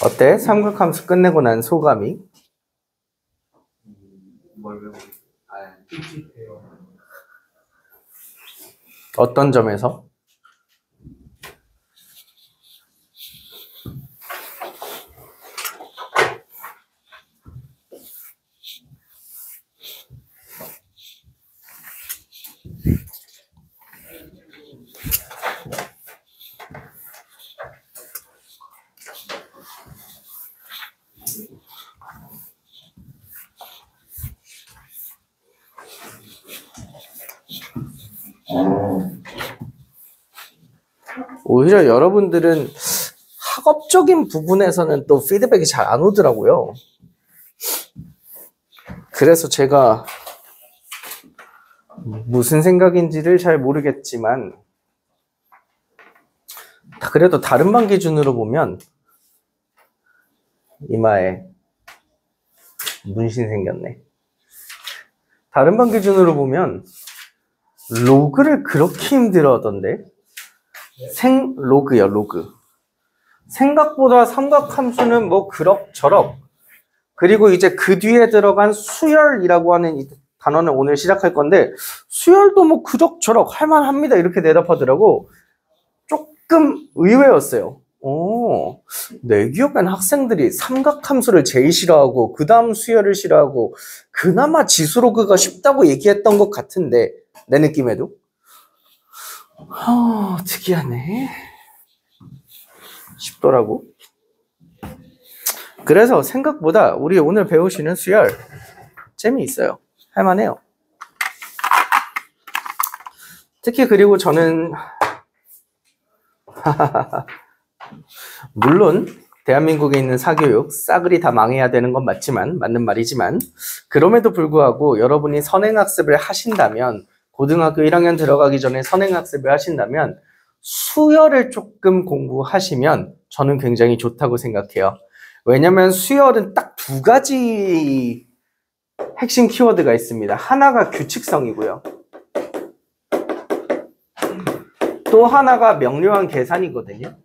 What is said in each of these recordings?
어때? 삼각함수 끝내고 난 소감이? 뭘 외우고 찝찝해요. 어떤 점에서? 오히려 여러분들은 학업적인 부분에서는 또 피드백이 잘 안 오더라고요. 그래서 제가 무슨 생각인지를 잘 모르겠지만 그래도 다른 반 기준으로 보면 이마에 문신 생겼네. 다른 반 기준으로 보면 로그를 그렇게 힘들어 하던데. 로그요, 로그. 생각보다 삼각함수는 뭐 그럭저럭. 그리고 이제 그 뒤에 들어간 수열이라고 하는 이 단어는 오늘 시작할 건데, 수열도 뭐 그럭저럭 할만합니다. 이렇게 대답하더라고. 조금 의외였어요. 내 기억엔 학생들이 삼각함수를 제일 싫어하고, 그 다음 수열을 싫어하고, 그나마 지수로그가 쉽다고 얘기했던 것 같은데, 내 느낌에도. 특이하네. 쉽더라고. 그래서 생각보다 우리 오늘 배우시는 수열 재미있어요. 할만해요. 특히 그리고 저는 물론 대한민국에 있는 사교육 싸그리 다 망해야 되는 건 맞는 말이지만 그럼에도 불구하고 여러분이 선행학습을 하신다면 고등학교 1학년 들어가기 전에 선행학습을 하신다면 수열을 조금 공부하시면 저는 굉장히 좋다고 생각해요. 왜냐면 수열은 딱 두 가지 핵심 키워드가 있습니다. 하나가 규칙성이고요. 또 하나가 명료한 계산이거든요.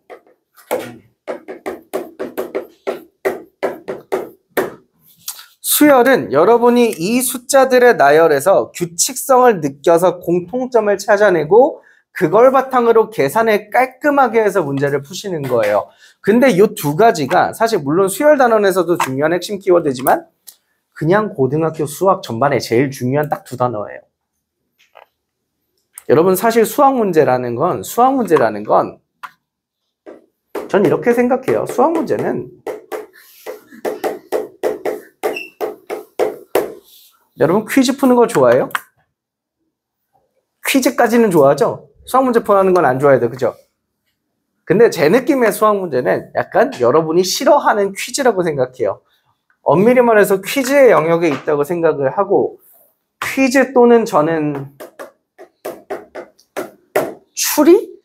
수열은 여러분이 이 숫자들의 나열에서 규칙성을 느껴서 공통점을 찾아내고 그걸 바탕으로 계산을 깔끔하게 해서 문제를 푸시는 거예요. 근데 이 두 가지가 사실 물론 수열 단원에서도 중요한 핵심 키워드지만 그냥 고등학교 수학 전반에 제일 중요한 딱 두 단어예요. 여러분 사실 수학 문제라는 건 전 이렇게 생각해요. 수학 문제는 여러분 퀴즈 푸는 거 좋아해요? 퀴즈까지는 좋아하죠? 수학 문제 푸는 건 안 좋아해요. 그죠? 근데 제 느낌의 수학 문제는 약간 여러분이 싫어하는 퀴즈라고 생각해요. 엄밀히 말해서 퀴즈의 영역에 있다고 생각을 하고 퀴즈 또는 저는 추리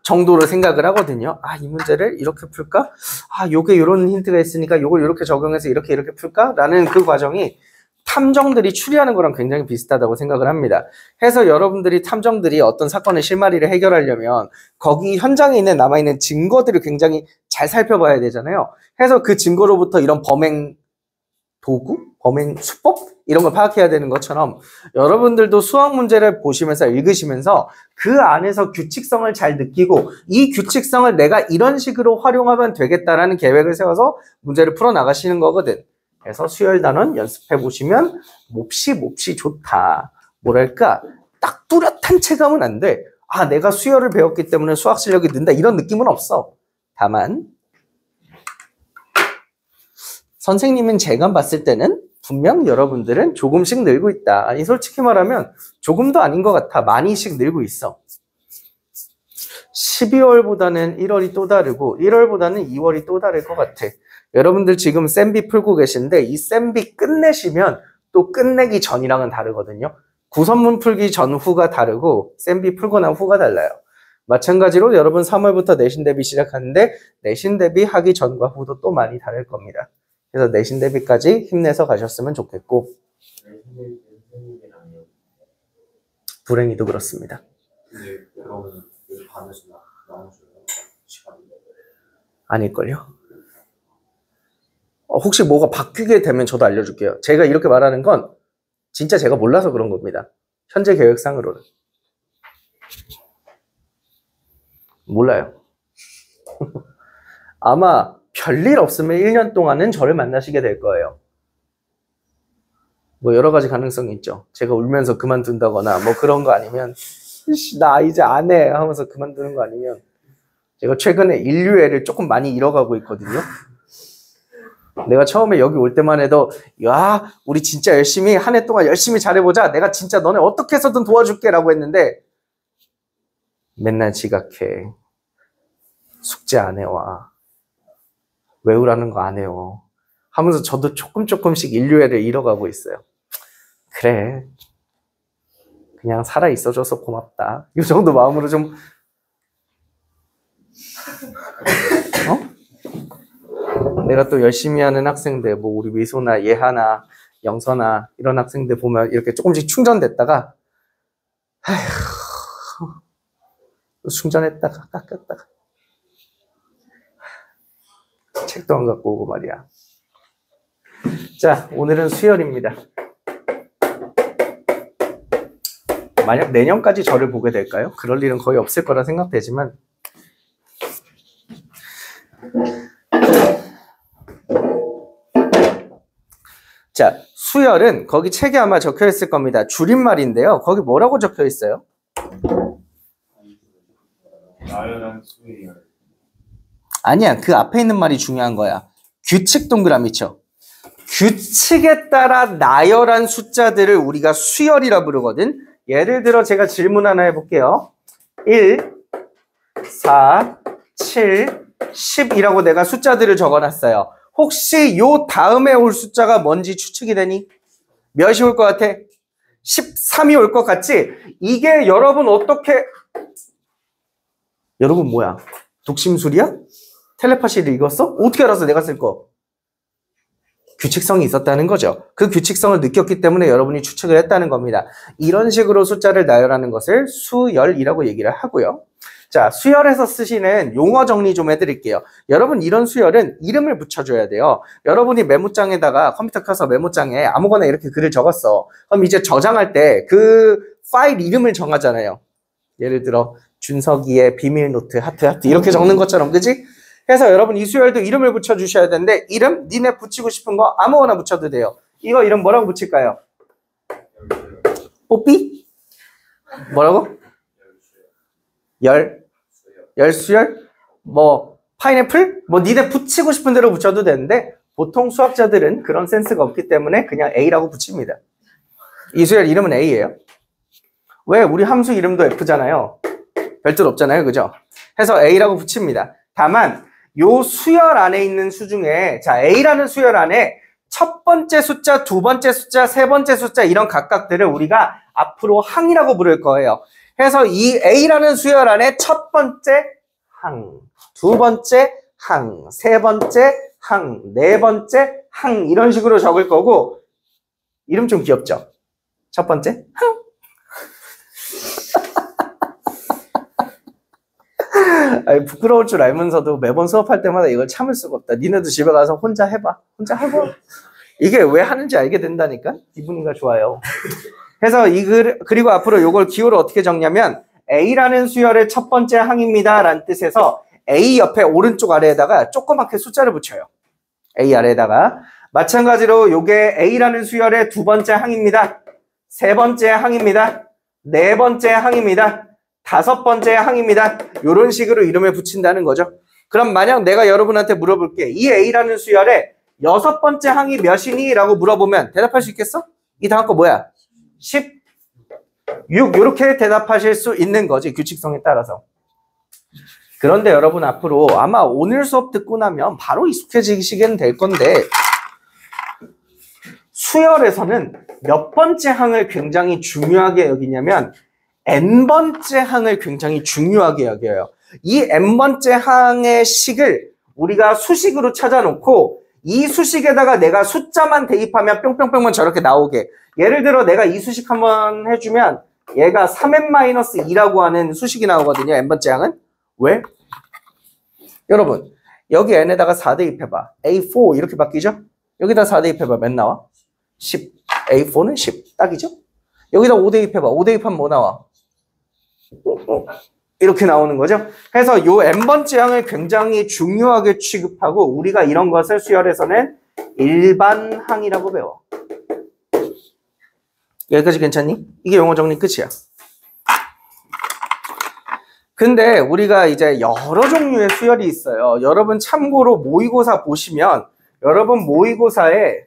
정도로 생각을 하거든요. 이 문제를 이렇게 풀까? 요게 이런 힌트가 있으니까 요걸 이렇게 적용해서 이렇게 풀까? 라는 그 과정이 탐정들이 추리하는 거랑 굉장히 비슷하다고 생각을 합니다. 해서 탐정들이 어떤 사건의 실마리를 해결하려면 거기 현장에 남아있는 증거들을 굉장히 잘 살펴봐야 되잖아요. 해서 그 증거로부터 이런 범행 도구? 범행 수법? 이런 걸 파악해야 되는 것처럼 여러분들도 수학 문제를 보시면서 읽으시면서 그 안에서 규칙성을 잘 느끼고 이 규칙성을 내가 이런 식으로 활용하면 되겠다라는 계획을 세워서 문제를 풀어나가시는 거거든. 그래서 수열 단원 연습해 보시면 몹시 좋다. 뭐랄까 딱 뚜렷한 체감은 안 돼. 내가 수열을 배웠기 때문에 수학 실력이 는다 이런 느낌은 없어. 다만 선생님은 제가 봤을 때는 분명 여러분들은 조금씩 늘고 있다. 아니 솔직히 말하면 조금도 아닌 것 같아. 많이씩 늘고 있어. 12월보다는 1월이 또 다르고 1월보다는 2월이 또 다를 것 같아. 여러분들 지금 쌤비 풀고 계신데 이 쌤비 끝내시면 또 끝내기 전이랑은 다르거든요. 구선문 풀기 전후가 다르고 쌤비 풀고 난 후가 달라요. 마찬가지로 여러분 3월부터 내신 대비 시작하는데 내신 대비 하기 전과 후도 또 많이 다를 겁니다. 그래서 내신 대비까지 힘내서 가셨으면 좋겠고 불행히도 그렇습니다. 근데 여러분 요즘 반에서 나오셔요? 아닐걸요? 혹시 뭐가 바뀌게 되면 저도 알려줄게요. 제가 이렇게 말하는 건 진짜 제가 몰라서 그런 겁니다. 현재 계획상으로는. 몰라요. 아마 별일 없으면 1년 동안은 저를 만나시게 될 거예요. 뭐 여러 가지 가능성이 있죠. 제가 울면서 그만둔다거나 뭐 그런 거 아니면 나 이제 안 해 하면서 그만두는 거 아니면 제가 최근에 인류애를 조금 많이 잃어가고 있거든요. 내가 처음에 여기 올 때만 해도 야 우리 진짜 열심히 한 해 동안 열심히 잘해보자. 내가 진짜 너네 어떻게 해서든 도와줄게 라고 했는데 맨날 지각해. 숙제 안 해와. 외우라는 거 안 해요. 하면서 저도 조금씩 인류애를 잃어가고 있어요. 그래. 그냥 살아있어줘서 고맙다. 이 정도 마음으로 좀 내가 또 열심히 하는 학생들 뭐 우리 미소나 예하나 영선아 이런 학생들 보면 이렇게 조금씩 충전됐다가 충전했다가 깎였다가 책도 안 갖고 오고 말이야. 자, 오늘은 수열입니다. 만약 내년까지 저를 보게 될까요? 그럴 일은 거의 없을 거라 생각되지만 자, 수열은 거기 책에 아마 적혀 있을 겁니다. 줄임말인데요. 거기 뭐라고 적혀 있어요? 나열한 수의 열. 아니야. 그 앞에 있는 말이 중요한 거야. 규칙 동그라미 쳐. 규칙에 따라 나열한 숫자들을 우리가 수열이라 부르거든. 예를 들어 제가 질문 하나 해볼게요. 1, 4, 7, 10이라고 내가 숫자들을 적어놨어요. 혹시 요 다음에 올 숫자가 뭔지 추측이 되니? 몇이 올 것 같아? 13이 올 것 같지? 이게 여러분 어떻게 여러분 뭐야? 독심술이야? 텔레파시를 읽었어? 어떻게 알았어 내가 쓸 거? 규칙성이 있었다는 거죠. 그 규칙성을 느꼈기 때문에 여러분이 추측을 했다는 겁니다. 이런 식으로 숫자를 나열하는 것을 수열이라고 얘기를 하고요. 자, 수열에서 쓰시는 용어 정리 좀 해드릴게요. 여러분 이런 수열은 이름을 붙여줘야 돼요. 여러분이 메모장에다가 컴퓨터 켜서 메모장에 아무거나 이렇게 글을 적었어. 그럼 이제 저장할 때 그 파일 이름을 정하잖아요. 예를 들어 준석이의 비밀노트 하트 이렇게 적는 것처럼 그지? 그래서 여러분 이 수열도 이름을 붙여주셔야 되는데 이름 니네 붙이고 싶은 거 아무거나 붙여도 돼요. 이거 이름 뭐라고 붙일까요? 뽀삐? 뭐라고? 열수열? 뭐 파인애플? 뭐 니네 붙이고 싶은 대로 붙여도 되는데 보통 수학자들은 그런 센스가 없기 때문에 그냥 A라고 붙입니다. 이 수열 이름은 A예요. 왜? 우리 함수 이름도 F잖아요. 별뜻 없잖아요. 그죠? 해서 A라고 붙입니다. 다만 요 수열 안에 있는 수 중에 자 A라는 수열 안에 첫 번째 숫자, 두 번째 숫자, 세 번째 숫자 이런 각각들을 우리가 앞으로 항이라고 부를 거예요. 그래서 이 A라는 수열 안에 첫 번째 항, 두 번째 항, 세 번째 항, 네 번째 항 이런 식으로 적을 거고 이름 좀 귀엽죠? 첫 번째 항. 아니, 부끄러울 줄 알면서도 매번 수업할 때마다 이걸 참을 수가 없다. 니네도 집에 가서 혼자 해봐. 혼자 해봐. 이게 왜 하는지 알게 된다니까? 기분이가 좋아요. 그래서 그리고 앞으로 이걸 기호를 어떻게 적냐면 A라는 수열의 첫 번째 항입니다. 라는 뜻에서 A 옆에 오른쪽 아래에다가 조그맣게 숫자를 붙여요. A 아래에다가. 마찬가지로 요게 A라는 수열의 두 번째 항입니다. 세 번째 항입니다. 네 번째 항입니다. 다섯 번째 항입니다. 이런 식으로 이름을 붙인다는 거죠. 그럼 만약 내가 여러분한테 물어볼게. 이 A라는 수열의 여섯 번째 항이 몇이니? 라고 물어보면 대답할 수 있겠어? 이 다음 거 뭐야? 16 이렇게 대답하실 수 있는 거지. 규칙성에 따라서. 그런데 여러분 앞으로 아마 오늘 수업 듣고 나면 바로 익숙해지시게 될 건데 수열에서는 몇 번째 항을 굉장히 중요하게 여기냐면 n번째 항을 굉장히 중요하게 여겨요. 이 n번째 항의 식을 우리가 수식으로 찾아놓고 이 수식에다가 내가 숫자만 대입하면 뿅뿅뿅만 저렇게 나오게. 예를 들어 내가 이 수식 한번 해주면 얘가 3n-2라고 하는 수식이 나오거든요. n번째 항은. 왜? 여러분 여기 n에다가 4 대입해봐. A4 이렇게 바뀌죠? 여기다 4 대입해봐. 몇 나와? 10. A4는 10. 딱이죠? 여기다 5 대입해봐. 5 대입하면 뭐 나와? 이렇게 나오는 거죠. 그래서 요 n번째 항을 굉장히 중요하게 취급하고 우리가 이런 것을 수열에서는 일반항이라고 배워. 여기까지 괜찮니? 이게 용어 정리 끝이야. 근데 우리가 이제 여러 종류의 수열이 있어요. 여러분 참고로 모의고사 보시면 여러분 모의고사에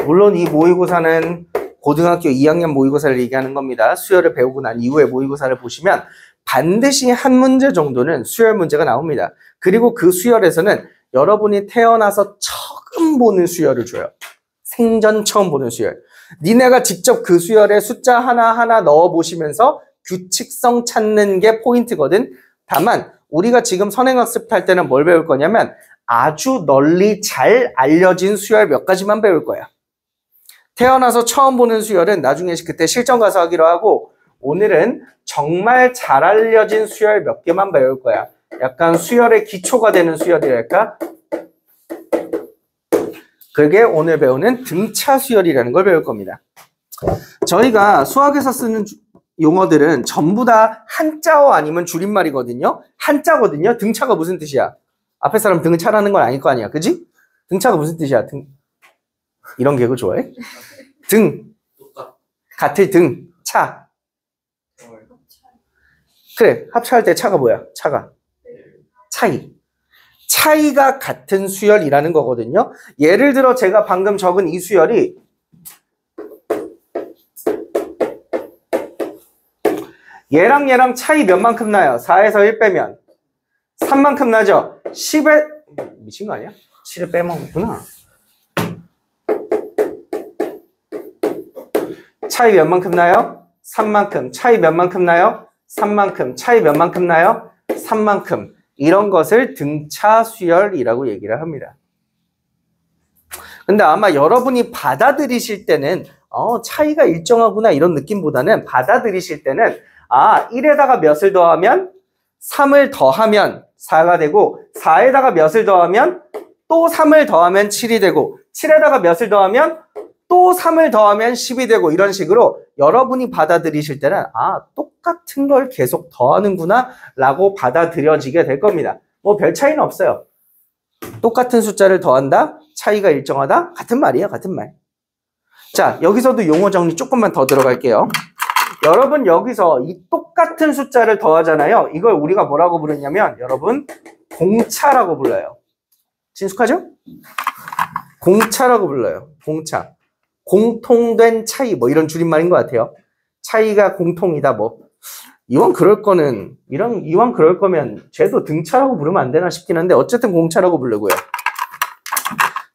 물론 이 모의고사는 고등학교 2학년 모의고사를 얘기하는 겁니다. 수열을 배우고 난 이후에 모의고사를 보시면 반드시 한 문제 정도는 수열 문제가 나옵니다. 그리고 그 수열에서는 여러분이 태어나서 처음 보는 수열을 줘요. 생전 처음 보는 수열. 니네가 직접 그 수열에 숫자 하나하나 넣어보시면서 규칙성 찾는 게 포인트거든. 다만 우리가 지금 선행학습 할 때는 뭘 배울 거냐면 아주 널리 잘 알려진 수열 몇 가지만 배울 거야. 태어나서 처음 보는 수열은 나중에 그때 실전 가서 하기로 하고 오늘은 정말 잘 알려진 수열 몇 개만 배울 거야. 약간 수열의 기초가 되는 수열이랄까? 그게 오늘 배우는 등차 수열이라는 걸 배울 겁니다. 저희가 수학에서 쓰는 용어들은 전부 다 한자어 아니면 줄임말이거든요. 한자거든요. 등차가 무슨 뜻이야? 앞에 사람 등차라는 건 아닐 거 아니야. 그지? 등차가 무슨 뜻이야? 이런 개그 좋아해? 같을 등, 차. 그래, 합차할 때 차가 뭐야? 차가. 차이가 같은 수열이라는 거거든요. 예를 들어 제가 방금 적은 이 수열이 얘랑 차이 몇만큼 나요? 4에서 1 빼면 3만큼 나죠? 10에 미친 거 아니야? 7을 빼먹었구나. 차이 몇만큼 나요? 3만큼. 차이 몇만큼 나요? 3만큼. 차이 몇만큼 나요? 3만큼. 이런 것을 등차 수열이라고 얘기를 합니다. 근데 아마 여러분이 받아들이실 때는 차이가 일정하구나 이런 느낌보다는 받아들이실 때는 1에다가 몇을 더하면 3을 더하면 4가 되고 4에다가 몇을 더하면 또 3을 더하면 7이 되고 7에다가 몇을 더하면 또 3을 더하면 10이 되고 이런 식으로 여러분이 받아들이실 때는 똑같은 걸 계속 더하는구나 라고 받아들여지게 될 겁니다. 뭐 별 차이는 없어요. 똑같은 숫자를 더한다? 차이가 일정하다? 같은 말이에요. 같은 말. 자, 여기서도 용어 정리 조금만 더 들어갈게요. 여러분 여기서 이 똑같은 숫자를 더하잖아요. 이걸 우리가 뭐라고 부르냐면 여러분 공차라고 불러요. 친숙하죠? 공차라고 불러요. 공차. 공통된 차이 뭐 이런 줄임말인 것 같아요. 차이가 공통이다 뭐. 이왕 그럴 거면 쟤도 등차라고 부르면 안 되나 싶긴 한데 어쨌든 공차라고 부르고요.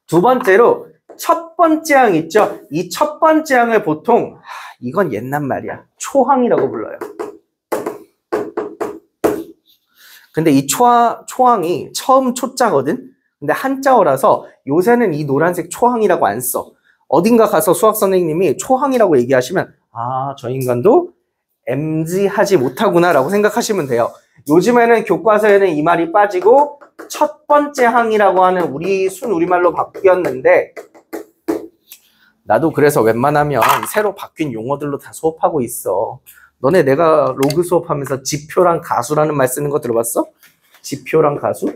두 번째로 첫 번째 항 있죠. 이 첫 번째 항을 보통 이건 옛날 말이야. 초항이라고 불러요. 근데 이 초항이 처음 초자거든. 근데 한자어라서 요새는 이 노란색 초항이라고 안 써. 어딘가 가서 수학 선생님이 초항이라고 얘기하시면 저 인간도 MZ하지 못하구나 라고 생각하시면 돼요. 요즘에는 교과서에는 이 말이 빠지고 첫 번째 항이라고 하는 우리 순우리말로 바뀌었는데 나도 그래서 웬만하면 새로 바뀐 용어들로 다 수업하고 있어. 너네 내가 로그 수업하면서 지표랑 가수라는 말 쓰는 거 들어봤어? 지표랑 가수?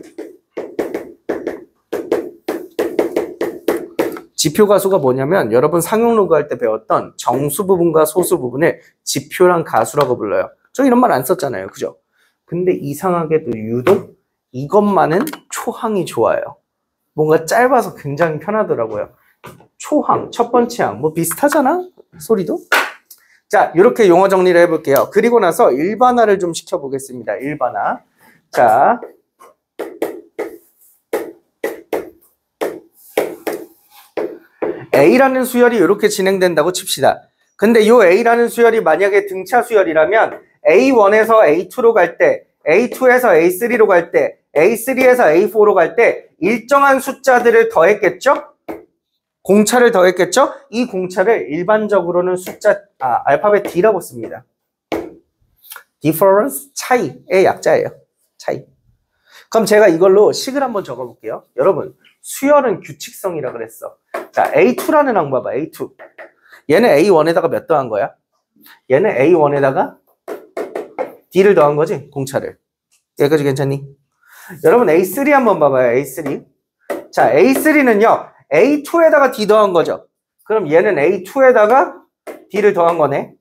지표 가수가 뭐냐면 여러분 상용 로그 할 때 배웠던 정수 부분과 소수 부분을 지표랑 가수라고 불러요. 저 이런 말 안 썼잖아요. 그죠? 근데 이상하게도 유독 이것만은 초항이 좋아요. 뭔가 짧아서 굉장히 편하더라고요. 초항, 첫 번째 항, 뭐 비슷하잖아? 소리도? 자, 이렇게 용어 정리를 해볼게요. 그리고 나서 일반화를 좀 시켜보겠습니다. 일반화. 자, A라는 수열이 이렇게 진행된다고 칩시다. 근데 이 A라는 수열이 만약에 등차 수열이라면 A1에서 A2로 갈 때, A2에서 A3로 갈 때, A3에서 A4로 갈 때 일정한 숫자들을 더했겠죠? 공차를 더했겠죠? 이 공차를 일반적으로는 알파벳 D라고 씁니다. Difference, 차이의 약자예요. 차이. 그럼 제가 이걸로 식을 한번 적어볼게요. 여러분, 수열은 규칙성이라 그랬어. 자, A2라는 항 봐봐, A2. 얘는 A1에다가 몇 더한 거야? 얘는 A1에다가 D를 더한 거지, 공차를. 여기까지 괜찮니? 여러분, A3 한번 봐봐요, A3. 자, A3는요, A2에다가 D 더한 거죠. 그럼 얘는 A2에다가 D를 더한 거네.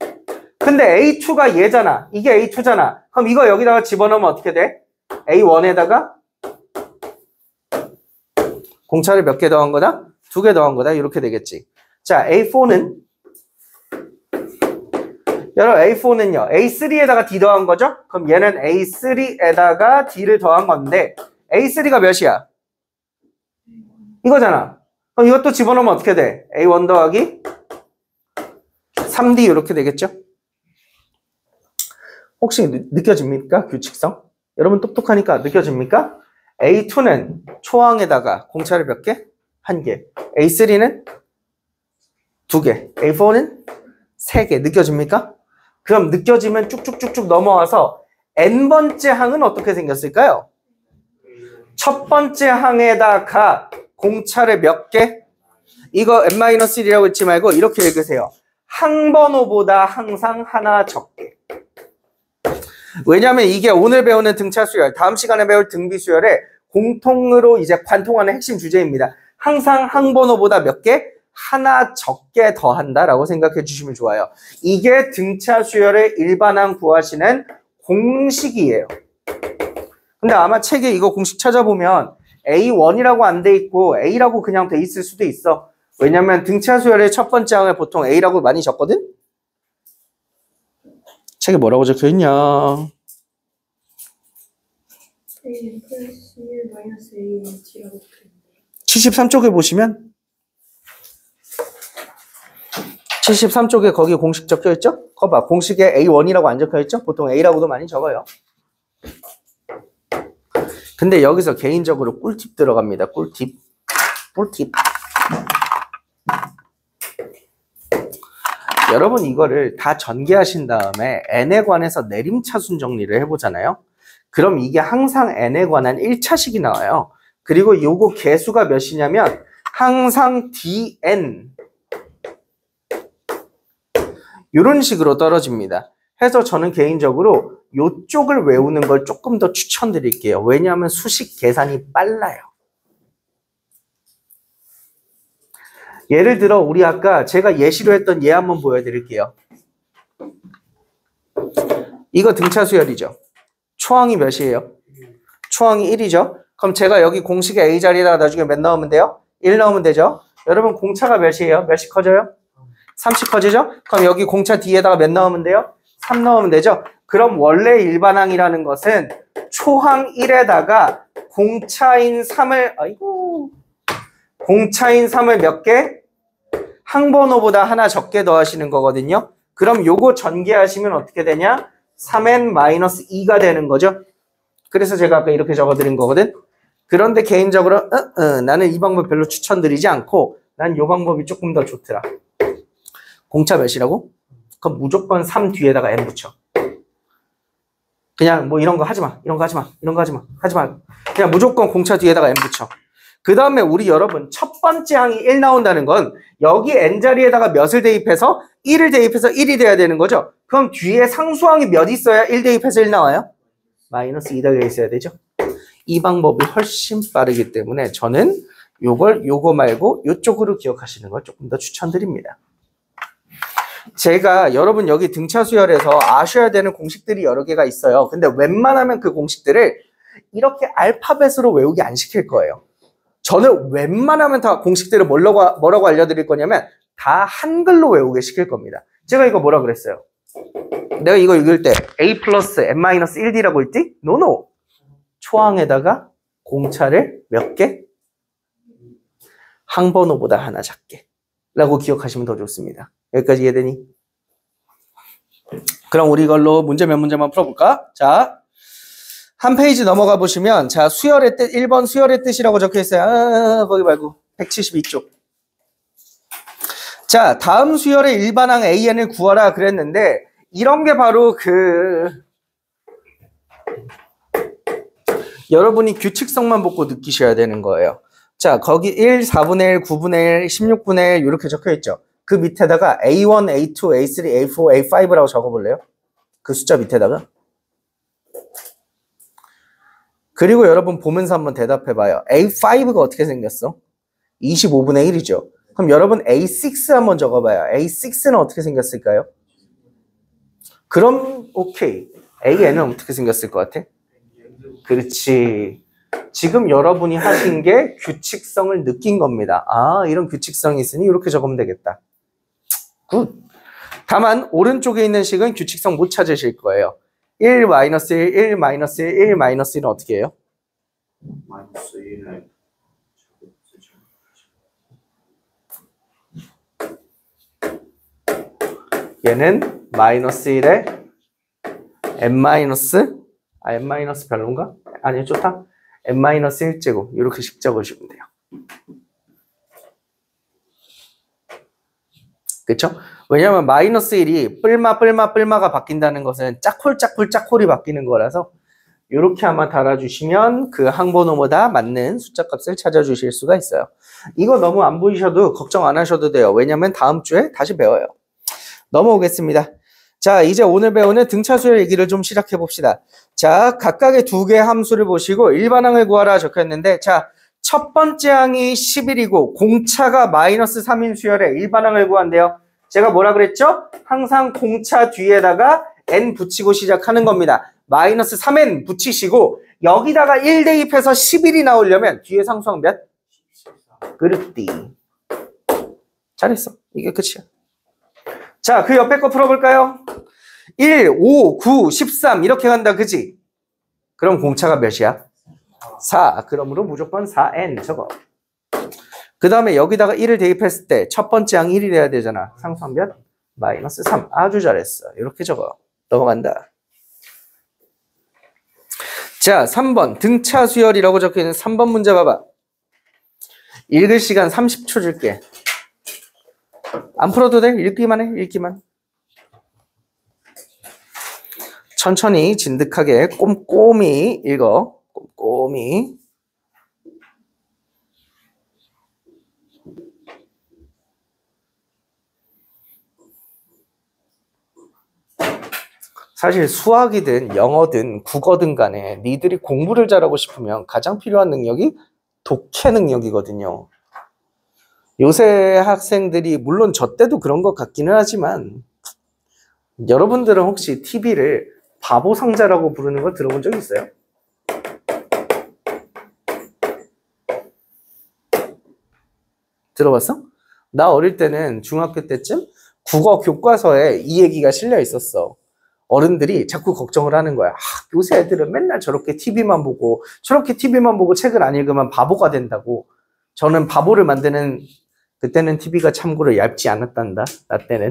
근데 A2가 얘잖아. 이게 A2잖아. 그럼 이거 여기다가 집어넣으면 어떻게 돼? A1에다가 공차를 몇 개 더한 거다? 2개 더한 거다. 이렇게 되겠지. 자, A4는 여러분 A4는요. A3에다가 D 더한 거죠? 그럼 얘는 A3에다가 D를 더한 건데 A3가 몇이야? 이거잖아. 그럼 이것도 집어넣으면 어떻게 돼? A1 더하기 3D 이렇게 되겠죠? 혹시 느껴집니까? 규칙성? 여러분 똑똑하니까 느껴집니까? A2는 초항에다가 공차를 몇 개? 1개. A3는 2개. A4는 3개. 느껴집니까? 그럼 느껴지면 쭉쭉쭉쭉 넘어와서 n번째 항은 어떻게 생겼을까요? 첫 번째 항에다가 공차를 몇 개? 이거 n-1이라고 읽지 말고 이렇게 읽으세요. 항번호보다 항상 하나 적게. 왜냐하면 이게 오늘 배우는 등차 수열, 다음 시간에 배울 등비 수열의 공통으로 이제 관통하는 핵심 주제입니다. 항상 항번호보다 몇 개? 하나 적게 더한다라고 생각해 주시면 좋아요. 이게 등차 수열의 일반항 구하시는 공식이에요. 근데 아마 책에 이거 공식 찾아보면 A1이라고 안 돼 있고 A라고 그냥 돼 있을 수도 있어. 왜냐면 등차 수열의 첫 번째 항을 보통 A라고 많이 적거든? 책에 뭐라고 적혀있냐? A 플러스 1 마이너스 A라고 적혀있는데 73쪽에 보시면 73쪽에 거기 공식 적혀있죠? 거 봐. 공식에 A1이라고 안 적혀있죠? 보통 A라고도 많이 적어요. 근데 여기서 개인적으로 꿀팁 들어갑니다. 꿀팁. 여러분 이거를 다 전개하신 다음에 n에 관해서 내림차순 정리를 해보잖아요. 그럼 이게 항상 n에 관한 1차식이 나와요. 그리고 요거 개수가 몇이냐면 항상 dn 이런 식으로 떨어집니다. 해서 저는 개인적으로 요쪽을 외우는 걸 조금 더 추천드릴게요. 왜냐하면 수식 계산이 빨라요. 예를 들어 우리 아까 제가 예시로 했던 예 한번 보여드릴게요. 이거 등차 수열이죠. 초항이 몇이에요? 초항이 1이죠. 그럼 제가 여기 공식에 A 자리에다가 나중에 몇 넣으면 돼요? 1 넣으면 되죠. 여러분 공차가 몇이에요? 몇씩 커져요? 3씩 커지죠? 그럼 여기 공차 D에다가 몇 넣으면 돼요? 3 넣으면 되죠. 그럼 원래 일반항이라는 것은 초항 1에다가 공차인 3을 공차인 3을 몇 개? 항번호보다 하나 적게 더하시는 거거든요. 그럼 요거 전개하시면 어떻게 되냐? 3n-2가 되는 거죠. 그래서 제가 아까 이렇게 적어드린 거거든. 그런데 개인적으로 나는 이 방법 별로 추천드리지 않고 난 이 방법이 조금 더 좋더라. 공차 몇이라고? 그럼 무조건 3 뒤에다가 n 붙여. 그냥 뭐 이런 거 하지 마. 이런 거 하지 마. 이런 거 하지 마. 하지 마. 그냥 무조건 공차 뒤에다가 n 붙여. 그 다음에 우리 여러분 첫 번째 항이 1 나온다는 건 여기 n자리에다가 몇을 대입해서 1을 대입해서 1이 돼야 되는 거죠. 그럼 뒤에 상수항이 몇 있어야 1 대입해서 1 나와요? 마이너스 2 달려 있어야 되죠. 이 방법이 훨씬 빠르기 때문에 저는 요거 말고 요쪽으로 기억하시는 걸 조금 더 추천드립니다. 제가 여러분 여기 등차 수열에서 아셔야 되는 공식들이 여러 개가 있어요. 근데 웬만하면 그 공식들을 이렇게 알파벳으로 외우기 안 시킬 거예요. 저는 웬만하면 다 공식들을 뭐라고 알려드릴 거냐면 다 한글로 외우게 시킬 겁니다. 제가 이거 뭐라 그랬어요? 내가 이거 읽을 때 A 플러스 n-1D라고 읽지? 노노! 초항에다가 공차를 몇 개? 항번호보다 하나 작게 라고 기억하시면 더 좋습니다. 여기까지 이해되니? 그럼 우리 이걸로 문제 몇 문제만 풀어볼까? 자, 한 페이지 넘어가 보시면 자 수열의 뜻 1번 수열의 뜻이라고 적혀있어요. 거기 말고 172쪽. 자 다음 수열의 일반항 AN을 구하라 그랬는데 여러분이 규칙성만 보고 느끼셔야 되는 거예요. 자, 거기 1, 4분의 1, 9분의 1, 16분의 1 이렇게 적혀 있죠. 그 밑에다가 A1, A2, A3, A4, A5라고 적어볼래요? 그 숫자 밑에다가. 그리고 여러분 보면서 한번 대답해봐요. A5가 어떻게 생겼어? 25분의 1이죠. 그럼 여러분 A6 한번 적어봐요. A6는 어떻게 생겼을까요? 그럼 오케이. AN은 어떻게 생겼을 것 같아? 그렇지. 지금 여러분이 하신 게 규칙성을 느낀 겁니다. 아, 이런 규칙성이 있으니 이렇게 적으면 되겠다. 굿. 다만 오른쪽에 있는 식은 규칙성 못 찾으실 거예요. 1, 마이너스 1, 1, 마이너스 1, 1, 마이너스 1은 어떻게 해요? 마이너스 1을 얘는 마이너스 1에 n 마이너스 n 마이너스 별론가? 아니요, 좋다. n 마이너스 1제곱 이렇게씩 적으시면 돼요. 그쵸? 왜냐면 마이너스 1이 뿔마가 바뀐다는 것은 짝홀이 바뀌는 거라서 이렇게 아마 달아주시면 그 항번호보다 맞는 숫자 값을 찾아주실 수가 있어요. 이거 너무 안 보이셔도 걱정 안 하셔도 돼요. 왜냐면 다음 주에 다시 배워요. 넘어오겠습니다. 자, 이제 오늘 배우는 등차수열 얘기를 좀 시작해 봅시다. 자, 각각의 두 개의 함수를 보시고 일반항을 구하라 적혔는데, 자, 첫 번째 항이 11이고 공차가 마이너스 3인 수열에 일반항을 구한대요. 제가 뭐라 그랬죠? 항상 공차 뒤에다가 n 붙이고 시작하는 겁니다. 마이너스 3n 붙이시고 여기다가 1 대입해서 11이 나오려면 뒤에 상수항 몇? 그렇디. 잘했어. 이게 끝이야. 자, 그 옆에 거 풀어볼까요? 1, 5, 9, 13 이렇게 간다, 그지? 그럼 공차가 몇이야? 4. 그러므로 무조건 4n 저거. 그 다음에 여기다가 1을 대입했을 때 첫 번째 항 1이 돼야 되잖아. 상수항 몇? 마이너스 3. 아주 잘했어. 이렇게 적어. 넘어간다. 자, 3번 등차 수열이라고 적혀있는 3번 문제 봐봐. 읽을 시간 30초 줄게. 안 풀어도 돼? 읽기만 해. 읽기만. 천천히 진득하게 꼼꼼히 읽어. 꼼꼼히. 사실 수학이든 영어든 국어든 간에 니들이 공부를 잘하고 싶으면 가장 필요한 능력이 독해 능력이거든요. 요새 학생들이 물론 저 때도 그런 것 같기는 하지만 여러분들은 혹시 TV를 바보 상자라고 부르는 걸 들어본 적 있어요? 들어봤어? 나 어릴 때는 중학교 때쯤 국어 교과서에 이 얘기가 실려 있었어. 어른들이 자꾸 걱정을 하는 거야. 요새 애들은 맨날 저렇게 TV만 보고 책을 안 읽으면 바보가 된다고. 저는 바보를 만드는 그때는 TV가 참고로 얇지 않았단다. 나 때는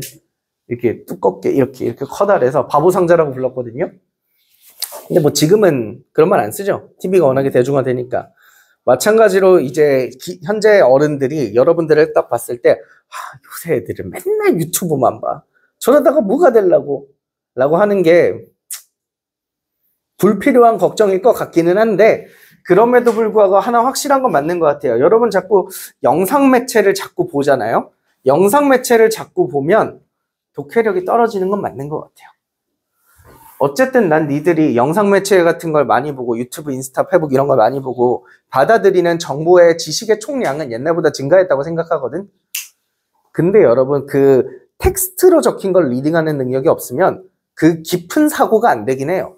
이렇게 두껍게 이렇게 커다래서 바보 상자라고 불렀거든요. 근데 뭐 지금은 그런 말 안 쓰죠. TV가 워낙에 대중화되니까. 마찬가지로 이제 현재 어른들이 여러분들을 딱 봤을 때 요새 애들은 맨날 유튜브만 봐. 저러다가 뭐가 되려고 라고 하는 게 불필요한 걱정일 것 같기는 한데 그럼에도 불구하고 하나 확실한 건 맞는 것 같아요. 여러분 자꾸 영상 매체를 자꾸 보잖아요. 영상 매체를 자꾸 보면 독해력이 떨어지는 건 맞는 것 같아요. 어쨌든 난 니들이 영상 매체 같은 걸 많이 보고 유튜브, 인스타, 페북 이런 걸 많이 보고 받아들이는 정보의 지식의 총량은 옛날보다 증가했다고 생각하거든. 근데 여러분 그 텍스트로 적힌 걸 리딩하는 능력이 없으면 그 깊은 사고가 안 되긴 해요.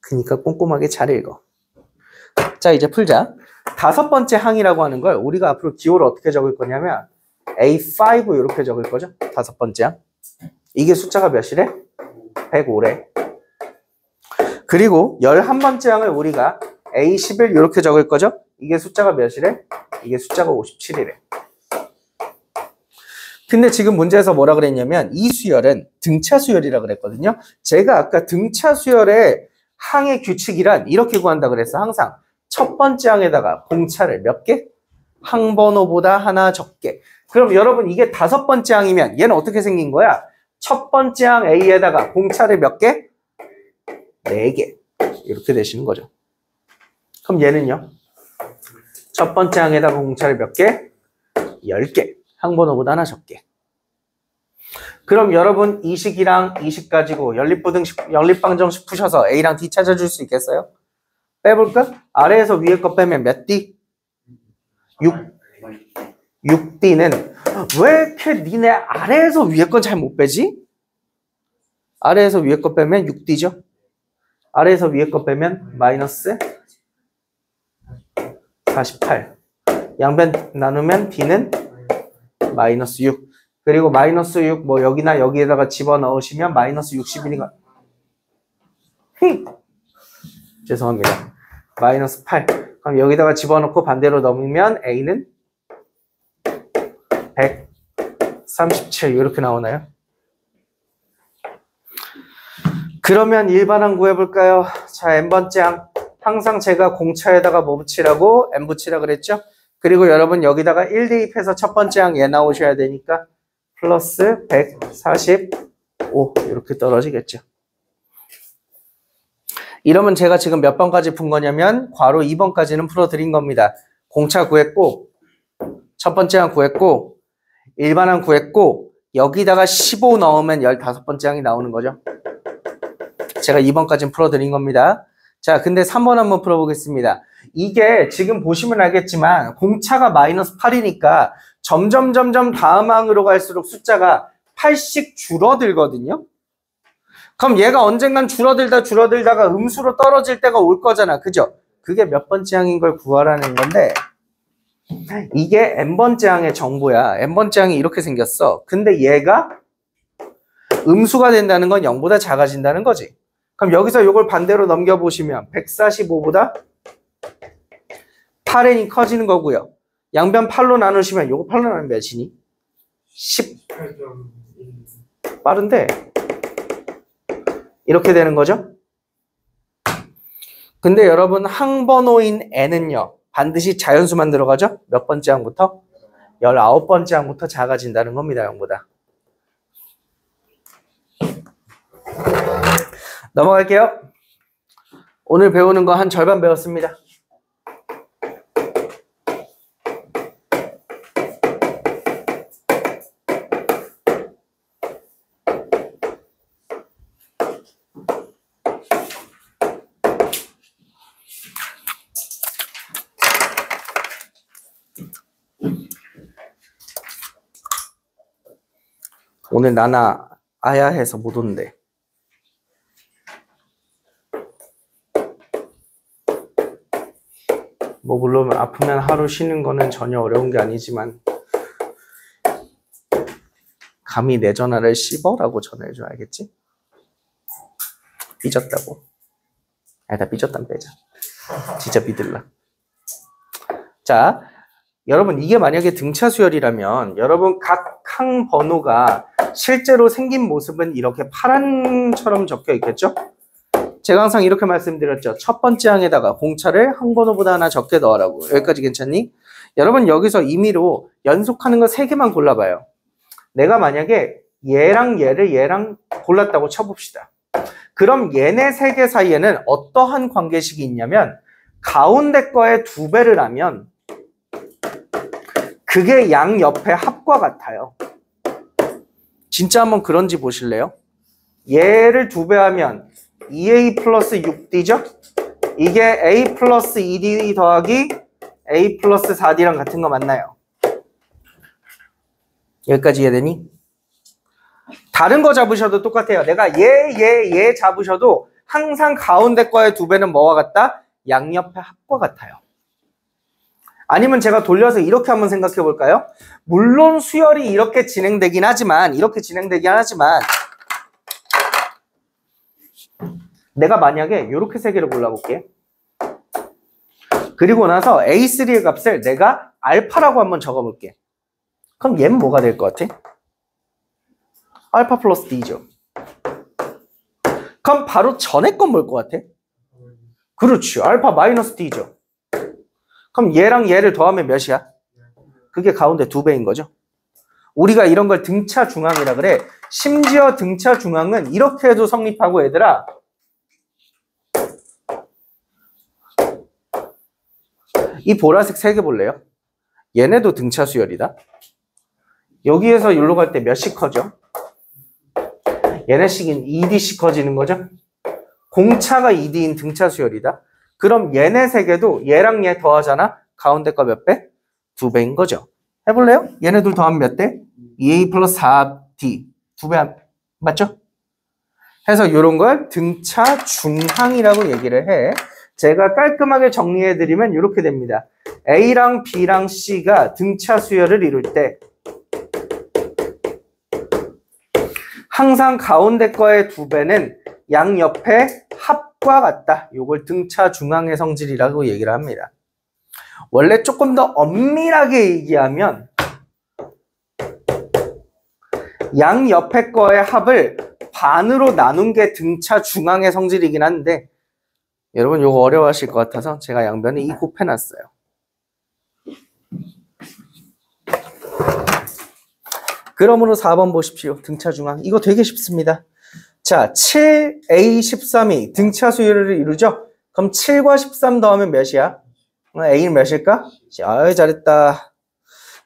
그러니까 꼼꼼하게 잘 읽어. 자, 이제 풀자. 다섯 번째 항이라고 하는 걸 우리가 앞으로 기호를 어떻게 적을 거냐면 A5 이렇게 적을 거죠. 다섯 번째 항. 이게 숫자가 몇이래? 105래. 그리고 11번째 항을 우리가 A11 이렇게 적을 거죠. 이게 숫자가 몇이래? 이게 숫자가 57이래. 근데 지금 문제에서 뭐라 그랬냐면 이 수열은 등차 수열이라 그랬거든요. 제가 아까 등차 수열의 항의 규칙이란 이렇게 구한다 그랬어. 항상 첫 번째 항에다가 공차를 몇 개? 항번호보다 하나 적게. 그럼 여러분 이게 다섯 번째 항이면 얘는 어떻게 생긴 거야? 첫 번째 항 A에다가 공차를 몇 개? 4개. 이렇게 되시는 거죠. 그럼 얘는요? 첫 번째 항에다가 공차를 몇 개? 10개. 항번호보다 하나 적게. 그럼 여러분 이 식이랑 이 식 가지고 연립방정식 푸셔서 A랑 D 찾아줄 수 있겠어요? 빼볼까? 아래에서 위에 거 빼면 몇 D? 6D는 왜 이렇게 니네 아래에서 위에 건 잘 못 빼지? 아래에서 위에 거 빼면 6D죠? 아래에서 위에 거 빼면 마이너스 48. 양변 나누면 D는 마이너스 6. 그리고 마이너스 6 뭐 여기나 여기에다가 집어넣으시면 마이너스 60이니까 죄송합니다. 마이너스 8. 그럼 여기다가 집어넣고 반대로 넘으면 A는 137 이렇게 나오나요? 그러면 일반항 구해볼까요? 자, n번째 항. 항상 제가 공차에다가 뭐 붙이라고? n 붙이라 그랬죠? 그리고 여러분 여기다가 1 대입해서 첫 번째 항 얘 나오셔야 되니까 플러스 145 이렇게 떨어지겠죠. 이러면 제가 지금 몇 번까지 푼 거냐면 괄호 2번까지는 풀어드린 겁니다. 공차 구했고 첫 번째 항 구했고 일반 항 구했고 여기다가 15 넣으면 15번째 항이 나오는 거죠. 제가 2번까지는 풀어드린 겁니다. 자, 근데 3번 한번 풀어보겠습니다. 이게 지금 보시면 알겠지만 공차가 마이너스 8이니까 점점 다음 항으로 갈수록 숫자가 8씩 줄어들거든요. 그럼 얘가 언젠간 줄어들다가 음수로 떨어질 때가 올 거잖아. 그죠? 그게 몇 번째 항인 걸 구하라는 건데 이게 n번째 항의 정보야. n번째 항이 이렇게 생겼어. 근데 얘가 음수가 된다는 건 0보다 작아진다는 거지. 그럼 여기서 이걸 반대로 넘겨보시면 145보다 8n이 커지는 거고요. 양변 8로 나누시면 이거 8로 나누면 몇이니? 10. 빠른데? 이렇게 되는 거죠? 근데 여러분 항번호인 n은요. 반드시 자연수만 들어가죠? 몇 번째 항부터? 19번째 항부터 작아진다는 겁니다. 0보다. 넘어갈게요. 오늘 배우는 거 한 절반 배웠습니다. 오늘 나나 아야 해서 못 온대. 뭐 물론 아프면 하루 쉬는 거는 전혀 어려운 게 아니지만 감히 내 전화를 씹어라고 전화해줘. 알겠지? 삐졌다고. 다 삐졌단 빼자. 진짜 삐들라. 자, 여러분 이게 만약에 등차 수열이라면 여러분 각 항 번호가 실제로 생긴 모습은 이렇게 파란처럼 적혀 있겠죠? 제가 항상 이렇게 말씀드렸죠. 첫 번째 항에다가 공차를 항번호보다 하나 적게 넣으라고. 여기까지 괜찮니? 여러분 여기서 임의로 연속하는 거 3개만 골라봐요. 내가 만약에 얘랑 골랐다고 쳐봅시다. 그럼 얘네 3개 사이에는 어떠한 관계식이 있냐면 가운데 거의 2배를 하면 그게 양 옆의 합과 같아요. 진짜 한번 그런지 보실래요? 얘를 2배 하면 2a 플러스 6d죠? 이게 a 플러스 2d 더하기 a 플러스 4d랑 같은 거 맞나요? 여기까지 이해되니? 다른 거 잡으셔도 똑같아요. 내가 얘 잡으셔도 항상 가운데 거의 2배는 뭐와 같다? 양옆의 합과 같아요. 아니면 제가 돌려서 이렇게 한번 생각해 볼까요? 물론 수열이 이렇게 진행되긴 하지만 내가 만약에 이렇게 3개를 골라볼게. 그리고 나서 A3의 값을 내가 알파라고 한번 적어볼게. 그럼 얘는 뭐가 될 것 같아? 알파 플러스 D죠. 그럼 바로 전에 건 뭘 것 같아? 그렇죠. 알파 마이너스 D죠. 그럼 얘랑 얘를 더하면 몇이야? 그게 가운데 2배인 거죠. 우리가 이런 걸 등차 중항이라 그래. 심지어 등차 중항은 이렇게 해도 성립하고 얘들아 이 보라색 세 개 볼래요? 얘네도 등차 수열이다. 여기에서 여기로 갈 때 몇씩 커져? 얘네씩은 2D씩 커지는 거죠? 공차가 2D인 등차 수열이다. 그럼 얘네 세 개도 얘랑 얘 더하잖아? 가운데 거 몇 배? 2배인 거죠. 해볼래요? 얘네들 더하면 몇 대? 2A 플러스 4D. 2배 맞죠? 해서 이런 걸 등차 중항이라고 얘기를 해. 제가 깔끔하게 정리해드리면 이렇게 됩니다. A랑 B랑 C가 등차 수열을 이룰 때 항상 가운데 거의 2배는 양옆의 합과 같다. 이걸 등차 중항의 성질이라고 얘기를 합니다. 원래 조금 더 엄밀하게 얘기하면 양옆의 거의 합을 반으로 나눈 게 등차 중항의 성질이긴 한데 여러분 이거 어려워하실 것 같아서 제가 양변에 2 곱해놨어요. 그러므로 4번 보십시오. 등차 중항. 이거 되게 쉽습니다. 자, 7A13이 등차 수열을 이루죠? 그럼 7과 13 더하면 몇이야? A는 몇일까? 아유, 잘했다.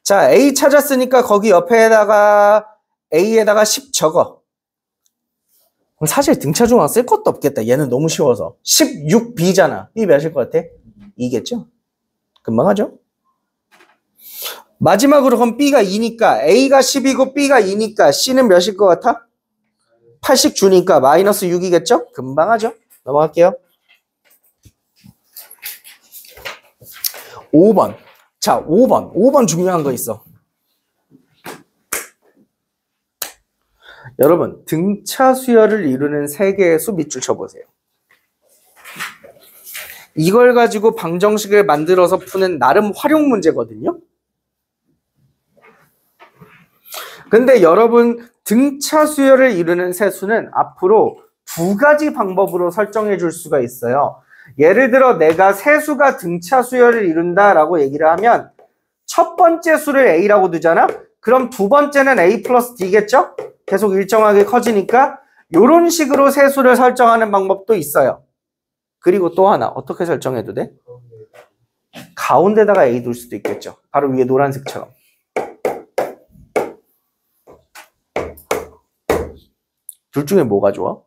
자, A 찾았으니까 거기 옆에다가 A에다가 10 적어. 그럼 사실 등차 중항 쓸 것도 없겠다. 얘는 너무 쉬워서. 16B잖아. B 몇일 것 같아? 2겠죠? 금방 하죠? 마지막으로 그럼 B가 2니까 A가 10이고 B가 2니까 C는 몇일 것 같아? 8씩 주니까 마이너스 6이겠죠? 금방 하죠? 넘어갈게요. 5번. 자, 5번 중요한 거 있어. 여러분, 등차 수열을 이루는 세 개의 수 밑줄 쳐보세요. 이걸 가지고 방정식을 만들어서 푸는 나름 활용 문제거든요. 근데 여러분, 등차 수열을 이루는 세수는 앞으로 2가지 방법으로 설정해 줄 수가 있어요. 예를 들어 내가 세수가 등차 수열을 이룬다라고 얘기를 하면 첫 번째 수를 A라고 두잖아? 그럼 두 번째는 A 플러스 D겠죠? 계속 일정하게 커지니까 이런 식으로 세수를 설정하는 방법도 있어요. 그리고 또 하나 어떻게 설정해도 돼? 가운데다가 A 둘 수도 있겠죠. 바로 위에 노란색처럼. 둘 중에 뭐가 좋아?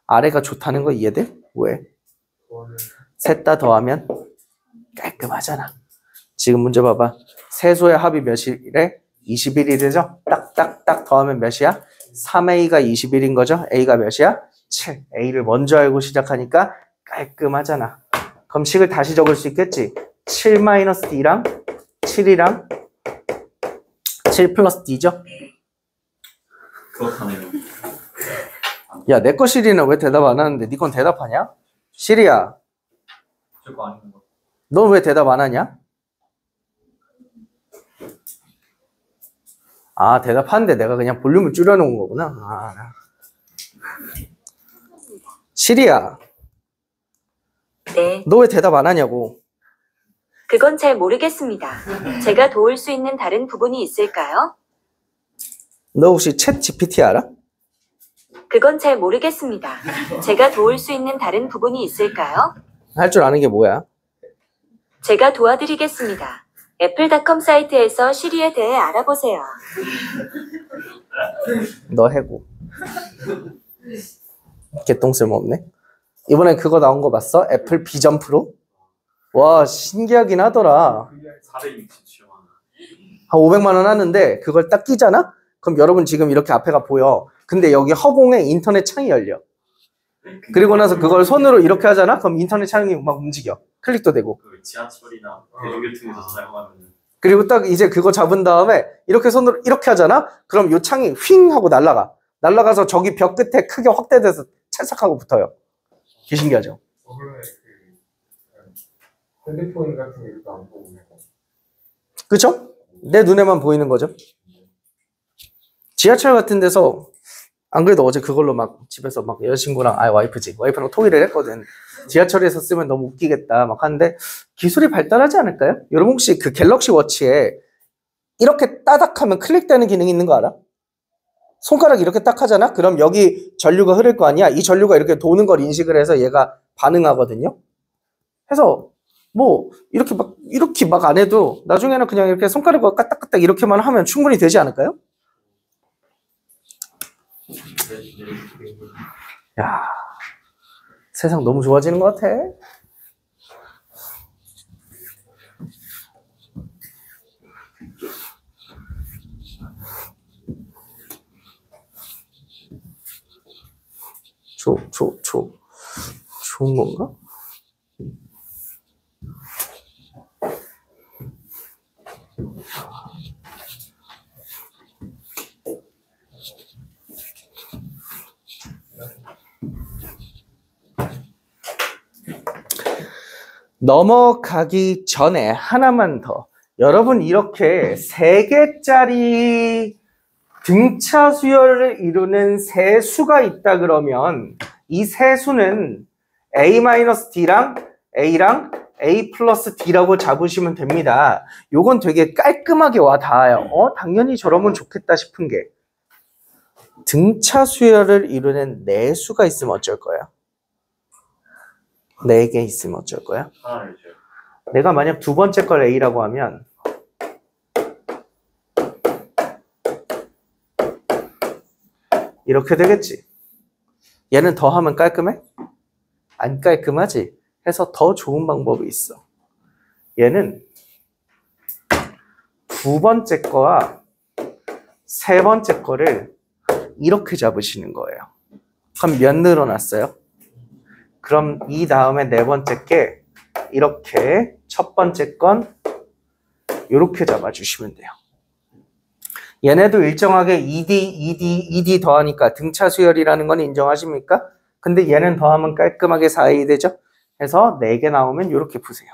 아래가 좋다는 거 이해돼? 왜? 셋 다 더하면 깔끔하잖아. 지금 문제 봐봐. 세수의 합이 몇이래? 21이 되죠? 딱딱딱 더하면 몇이야? 3A가 21인 거죠? A가 몇이야? 7. A를 먼저 알고 시작하니까 깔끔하잖아. 그럼 식을 다시 적을 수 있겠지? 7-D랑 7이랑 7 플러스 D죠? 그렇다네요. 야, 내 거 시리는 왜 대답 안 하는데 네 건 대답하냐? 시리야, 저거 아닌 거. 넌 왜 대답 안 하냐? 아, 대답하는데 내가 그냥 볼륨을 줄여놓은 거구나. 아. 시리야, 네, 너 왜 대답 안 하냐고. 그건 잘 모르겠습니다. 제가 도울 수 있는 다른 부분이 있을까요? 너 혹시 챗 GPT 알아? 그건 잘 모르겠습니다. 제가 도울 수 있는 다른 부분이 있을까요? 할 줄 아는 게 뭐야? 제가 도와드리겠습니다. 애플닷컴 사이트에서 시리에 대해 알아보세요. 너 해고. 개똥 쓸모없네. 이번에 그거 나온 거 봤어? 애플 비전 프로? 와, 신기하긴 하더라. 467만 원. 한 500만 원 하는데 그걸 딱 끼잖아? 그럼 여러분 지금 이렇게 앞에가 보여. 근데 여기 허공에 인터넷 창이 열려. 그리고 나서 그걸 손으로 이렇게 하잖아? 그럼 인터넷 창이 막 움직여. 클릭도 되고. 그 지하철이나 대중교통에서 사용하면 그리고 딱 이제 그거 잡은 다음에 이렇게 손으로 이렇게 하잖아? 그럼 요 창이 휙 하고 날아가. 날아가서 저기 벽 끝에 크게 확대돼서 찰싹하고 붙어요. 되게 신기하죠? 원래 그 핸드폰 같은 게 이렇게 안 보고 그쵸? 내 눈에만 보이는 거죠. 지하철 같은 데서 안 그래도 어제 그걸로 막 집에서 막 여자친구랑 와이프랑 통일을 했거든. 지하철에서 쓰면 너무 웃기겠다 막 하는데 기술이 발달하지 않을까요? 여러분 혹시 그 갤럭시 워치에 이렇게 따닥하면 클릭되는 기능이 있는 거 알아? 손가락 이렇게 딱 하잖아? 그럼 여기 전류가 흐를 거 아니야? 이 전류가 이렇게 도는 걸 인식을 해서 얘가 반응하거든요. 해서 뭐 이렇게 막 안 해도 나중에는 그냥 이렇게 손가락으로 까딱까딱 이렇게만 하면 충분히 되지 않을까요? 야, 세상 너무 좋아지는 것 같아. 좋은 건가? 넘어가기 전에 하나만 더. 여러분 이렇게 3개짜리 등차 수열을 이루는 세 수가 있다 그러면 이 세 수는 A-D랑 A랑 A 플러스 D라고 잡으시면 됩니다. 요건 되게 깔끔하게 와 닿아요. 당연히 저러면 좋겠다 싶은 게 등차 수열을 이루는 4수가 있으면 어쩔 거야? 4개 있으면 어쩔 거야? 하나를 줘요. 내가 만약 두 번째 걸 A라고 하면 이렇게 되겠지. 얘는 더하면 깔끔해? 안 깔끔하지? 해서 더 좋은 방법이 있어. 얘는 두 번째 거와 세 번째 거를 이렇게 잡으시는 거예요. 그럼 몇 늘어났어요? 그럼 이 다음에 네 번째 게 이렇게 첫 번째 건 이렇게 잡아주시면 돼요. 얘네도 일정하게 ED 더하니까 등차 수열이라는 건 인정하십니까? 근데 얘는 더하면 깔끔하게 4A 되죠? 해서 4개 나오면 이렇게 푸세요.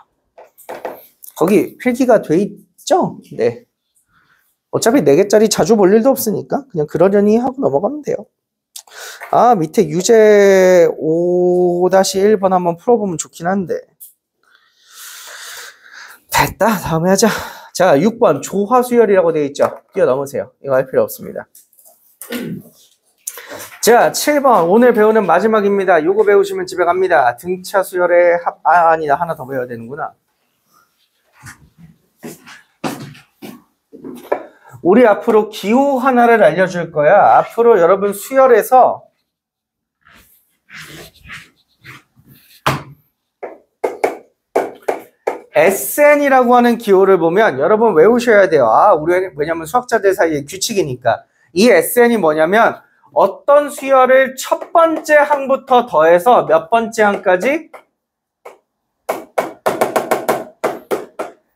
거기 필기가 돼 있죠? 네. 어차피 4개짜리 자주 볼 일도 없으니까 그냥 그러려니 하고 넘어가면 돼요. 아, 밑에 유제 5-1번 한번 풀어보면 좋긴 한데. 됐다. 다음에 하자. 자, 6번 조화수열이라고 되어 있죠? 뛰어넘으세요. 이거 할 필요 없습니다. 자, 7번 오늘 배우는 마지막입니다. 요거 배우시면 집에 갑니다. 등차 수열의 아니다. 하나 더 배워야 되는구나. 우리 앞으로 기호 하나를 알려줄 거야. 앞으로 여러분 수열에서 SN이라고 하는 기호를 보면 여러분 외우셔야 돼요. 왜냐면 수학자들 사이에 규칙이니까. 이 SN이 뭐냐면 어떤 수열을 첫 번째 항부터 더해서 몇 번째 항까지?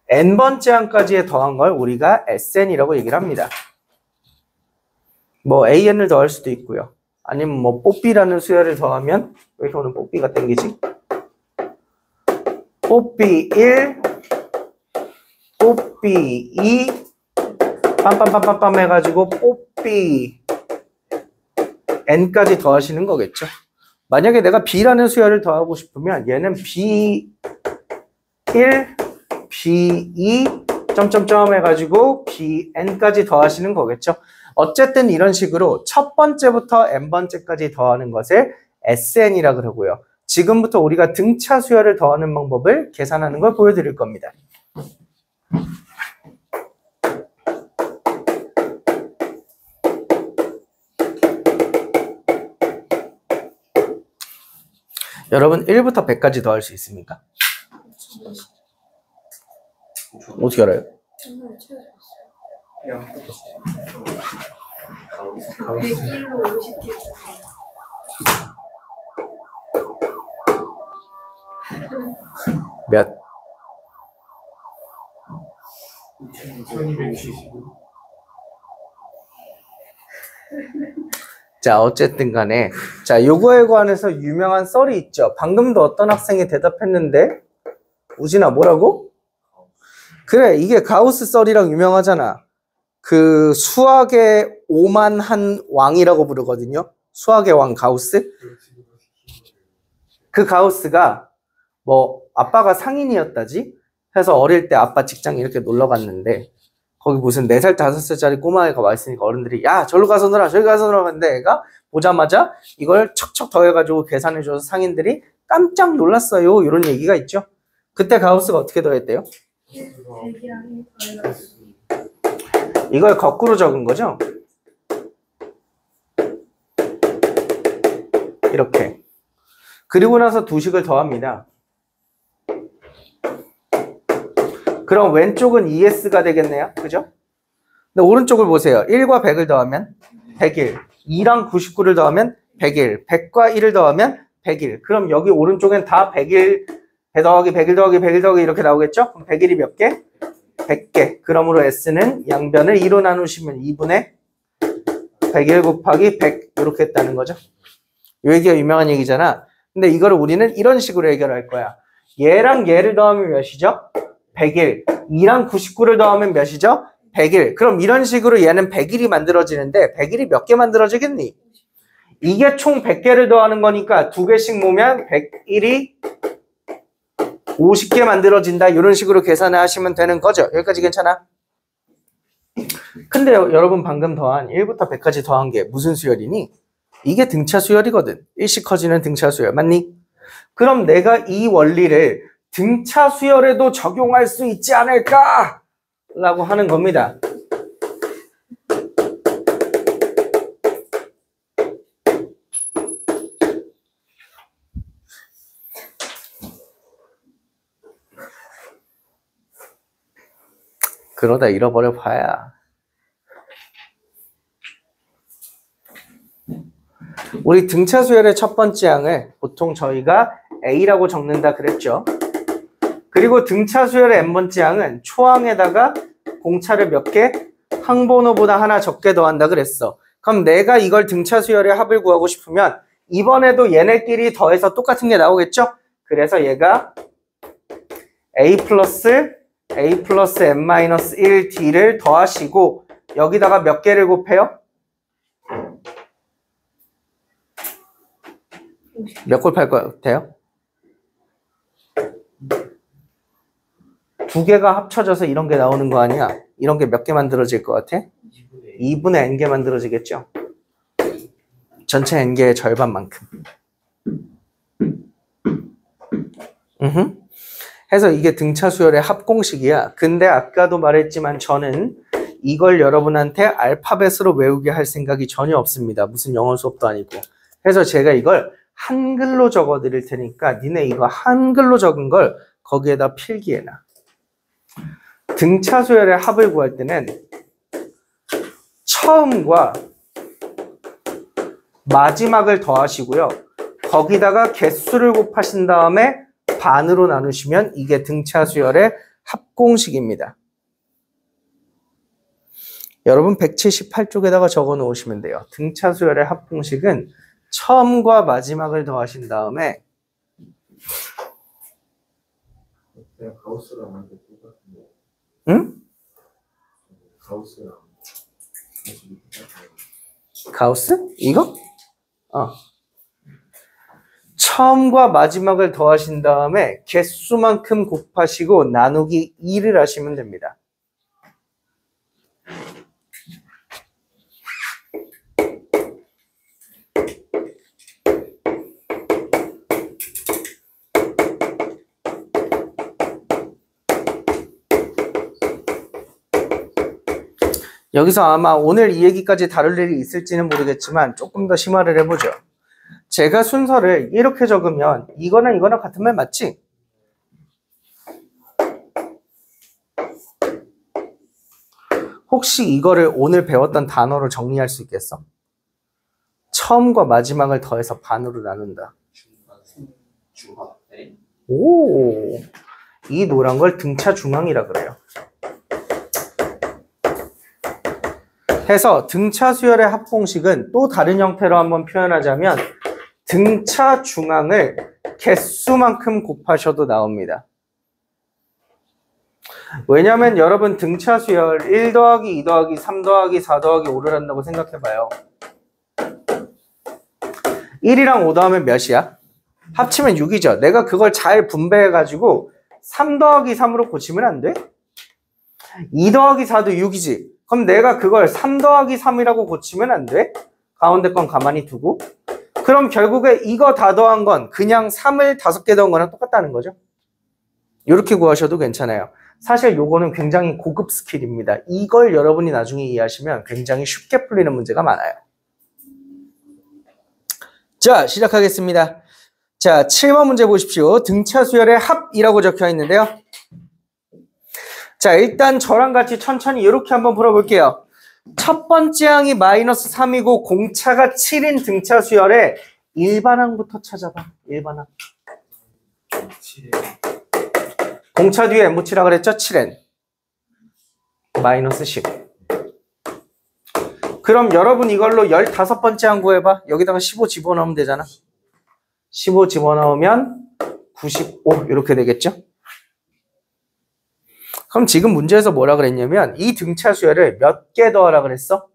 n번째 항까지에 더한 걸 우리가 SN이라고 얘기를 합니다. 뭐 AN을 더할 수도 있고요. 아니면 뭐 뽀삐라는 수열을 더하면 왜 이렇게 오늘 뽀삐가 땡기지? 뽀삐 1, 뽀삐 2, 빰빰빰빰빰 해가지고 뽀삐 n까지 더하시는 거겠죠. 만약에 내가 b라는 수열을 더하고 싶으면 얘는 b1, b2, 점점점 해가지고 bn까지 더하시는 거겠죠. 어쨌든 이런 식으로 첫 번째부터 n번째까지 더하는 것을 SN이라 그러고요. 지금부터 우리가 등차 수열을 더하는 방법을 계산하는 걸 보여드릴 겁니다. 여러분 1부터 100까지 더할 수 있습니까? 어떻게 알아요? 정말 최고였어요. 101로 50개. 몇? 1275. 자, 어쨌든 간에 자, 요거에 관해서 유명한 썰이 있죠. 방금도 어떤 학생이 대답했는데 우진아 뭐라고? 그래, 이게 가우스 썰이랑 유명하잖아. 그 수학의 오만한 왕이라고 부르거든요. 수학의 왕 가우스. 그 가우스가 뭐 아빠가 상인이었다지 해서 어릴 때 아빠 직장 이렇게 놀러 갔는데 거기 무슨 4살 5살짜리 꼬마애가 와 있으니까 어른들이 야 절로 가서 놀아 저기 가서 놀아 했는데 애가 보자마자 이걸 척척 더해가지고 계산해줘서 상인들이 깜짝 놀랐어요. 이런 얘기가 있죠. 그때 가우스가 어떻게 더했대요? 100이랑 1 더해가지고 이걸 거꾸로 적은 거죠? 이렇게. 그리고 나서 두 식을 더합니다. 그럼 왼쪽은 ES가 되겠네요. 그죠? 근데 오른쪽을 보세요. 1과 100을 더하면 101. 2랑 99를 더하면 101. 100과 1을 더하면 101. 그럼 여기 오른쪽엔 다 101 더하기 101 더하기 101 더하기 이렇게 나오겠죠? 그럼 101이 몇 개? 100개. 그러므로 S는 양변을 2로 나누시면 2분의 101 곱하기 100 이렇게 했다는 거죠. 이 얘기가 유명한 얘기잖아. 근데 이거를 우리는 이런 식으로 해결할 거야. 얘랑 얘를 더하면 몇이죠? 101. 2랑 99를 더하면 몇이죠? 101. 그럼 이런 식으로 얘는 101이 만들어지는데 101이 몇 개 만들어지겠니? 이게 총 100개를 더하는 거니까 두 개씩 모으면 101이 50개 만들어진다. 이런 식으로 계산을 하시면 되는 거죠. 여기까지 괜찮아? 근데 여러분 방금 더한 1부터 100까지 더한 게 무슨 수열이니? 이게 등차 수열이거든. 일씩 커지는 등차 수열. 맞니? 그럼 내가 이 원리를 등차 수열에도 적용할 수 있지 않을까? 라고 하는 겁니다. 그러다 잃어버려 봐야. 우리 등차 수열의 첫 번째 항을 보통 저희가 A라고 적는다 그랬죠. 그리고 등차 수열의 n번째 항은 초항에다가 공차를 몇 개? 항번호보다 하나 적게 더한다 그랬어. 그럼 내가 이걸 등차 수열의 합을 구하고 싶으면 이번에도 얘네끼리 더해서 똑같은 게 나오겠죠? 그래서 얘가 A 플러스 n-1d를 더하시고 여기다가 몇 개를 곱해요? 몇 곱할 것 같아요? 두 개가 합쳐져서 이런 게 나오는 거 아니야? 이런 게 몇 개 만들어질 것 같아? 2분의 n개 만들어지겠죠? 전체 n개의 절반만큼. 해서 이게 등차 수열의 합공식이야. 근데 아까도 말했지만 저는 이걸 여러분한테 알파벳으로 외우게 할 생각이 전혀 없습니다. 무슨 영어 수업도 아니고. 그래서 제가 이걸 한글로 적어 드릴 테니까 니네 이거 한글로 적은 걸 거기에다 필기해놔. 등차 수열의 합을 구할 때는 처음과 마지막을 더하시고요. 거기다가 개수를 곱하신 다음에 반으로 나누시면 이게 등차 수열의 합공식입니다. 여러분 178쪽에다가 적어 놓으시면 돼요. 등차 수열의 합공식은 처음과 마지막을 더하신 다음에 그냥 가우스랑 완전 똑같은데. 응? 가우스랑 가우스? 이거? 처음과 마지막을 더하신 다음에 개수만큼 곱하시고 나누기 2를 하시면 됩니다. 여기서 아마 오늘 이 얘기까지 다룰 일이 있을지는 모르겠지만 조금 더 심화를 해보죠. 제가 순서를 이렇게 적으면 이거나 이거나 같은 말 맞지? 혹시 이거를 오늘 배웠던 단어로 정리할 수 있겠어? 처음과 마지막을 더해서 반으로 나눈다. 오, 이 노란 걸 등차 중앙이라 그래요. 해서 등차 수열의 합공식은 또 다른 형태로 한번 표현하자면 등차 중앙을 개수만큼 곱하셔도 나옵니다. 왜냐면 여러분 등차 수열 1 더하기 2 더하기 3 더하기 4 더하기 5를 한다고 생각해봐요. 1이랑 5 더하면 몇이야? 합치면 6이죠. 내가 그걸 잘 분배해가지고 3 더하기 3으로 고치면 안 돼? 2 더하기 4도 6이지. 그럼 내가 그걸 3 더하기 3이라고 고치면 안 돼? 가운데 건 가만히 두고. 그럼 결국에 이거 다 더한 건 그냥 3을 5개 더한 거랑 똑같다는 거죠. 이렇게 구하셔도 괜찮아요. 사실 요거는 굉장히 고급 스킬입니다. 이걸 여러분이 나중에 이해하시면 굉장히 쉽게 풀리는 문제가 많아요. 자, 시작하겠습니다. 자, 7번 문제 보십시오. 등차 수열의 합이라고 적혀 있는데요. 자, 일단 저랑 같이 천천히 이렇게 한번 풀어볼게요. 첫 번째 항이 마이너스 3이고 공차가 7인 등차 수열의 일반항부터 찾아봐. 일반항. 공차 뒤에 n 붙이라 그랬죠? 7n. 마이너스 10. 그럼 여러분 이걸로 15번째 항 구해봐. 여기다가 15 집어넣으면 되잖아. 15 집어넣으면 95 이렇게 되겠죠? 그럼 지금 문제에서 뭐라 그랬냐면 이 등차 수열을 몇 개 더하라 그랬어?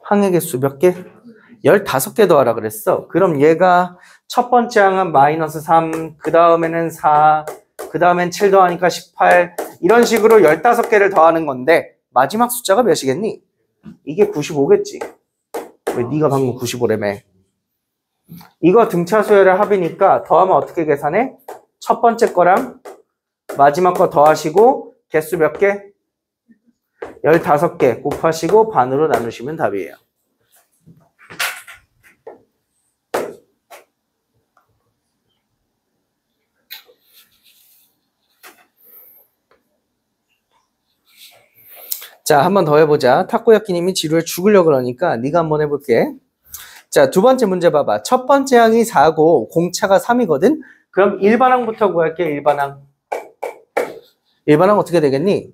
항의 개수 몇 개? 15개 더하라 그랬어. 그럼 얘가 첫 번째 항은 마이너스 3, 그 다음에는 4, 그 다음엔 7 더하니까 18 이런 식으로 15개를 더하는 건데 마지막 숫자가 몇이겠니? 이게 95겠지. 왜 네가 방금 95래매. 이거 등차 수열의 합이니까 더하면 어떻게 계산해? 첫 번째 거랑 마지막 거 더하시고 개수 몇 개? 15개 곱하시고 반으로 나누시면 답이에요. 자, 한 번 더 해보자. 타코야키님이 지루해 죽으려고 그러니까 네가 한번 해볼게. 자, 두 번째 문제 봐봐. 첫 번째 항이 4고 공차가 3이거든? 그럼 일반항부터 구할게. 일반항. 일반항 어떻게 되겠니?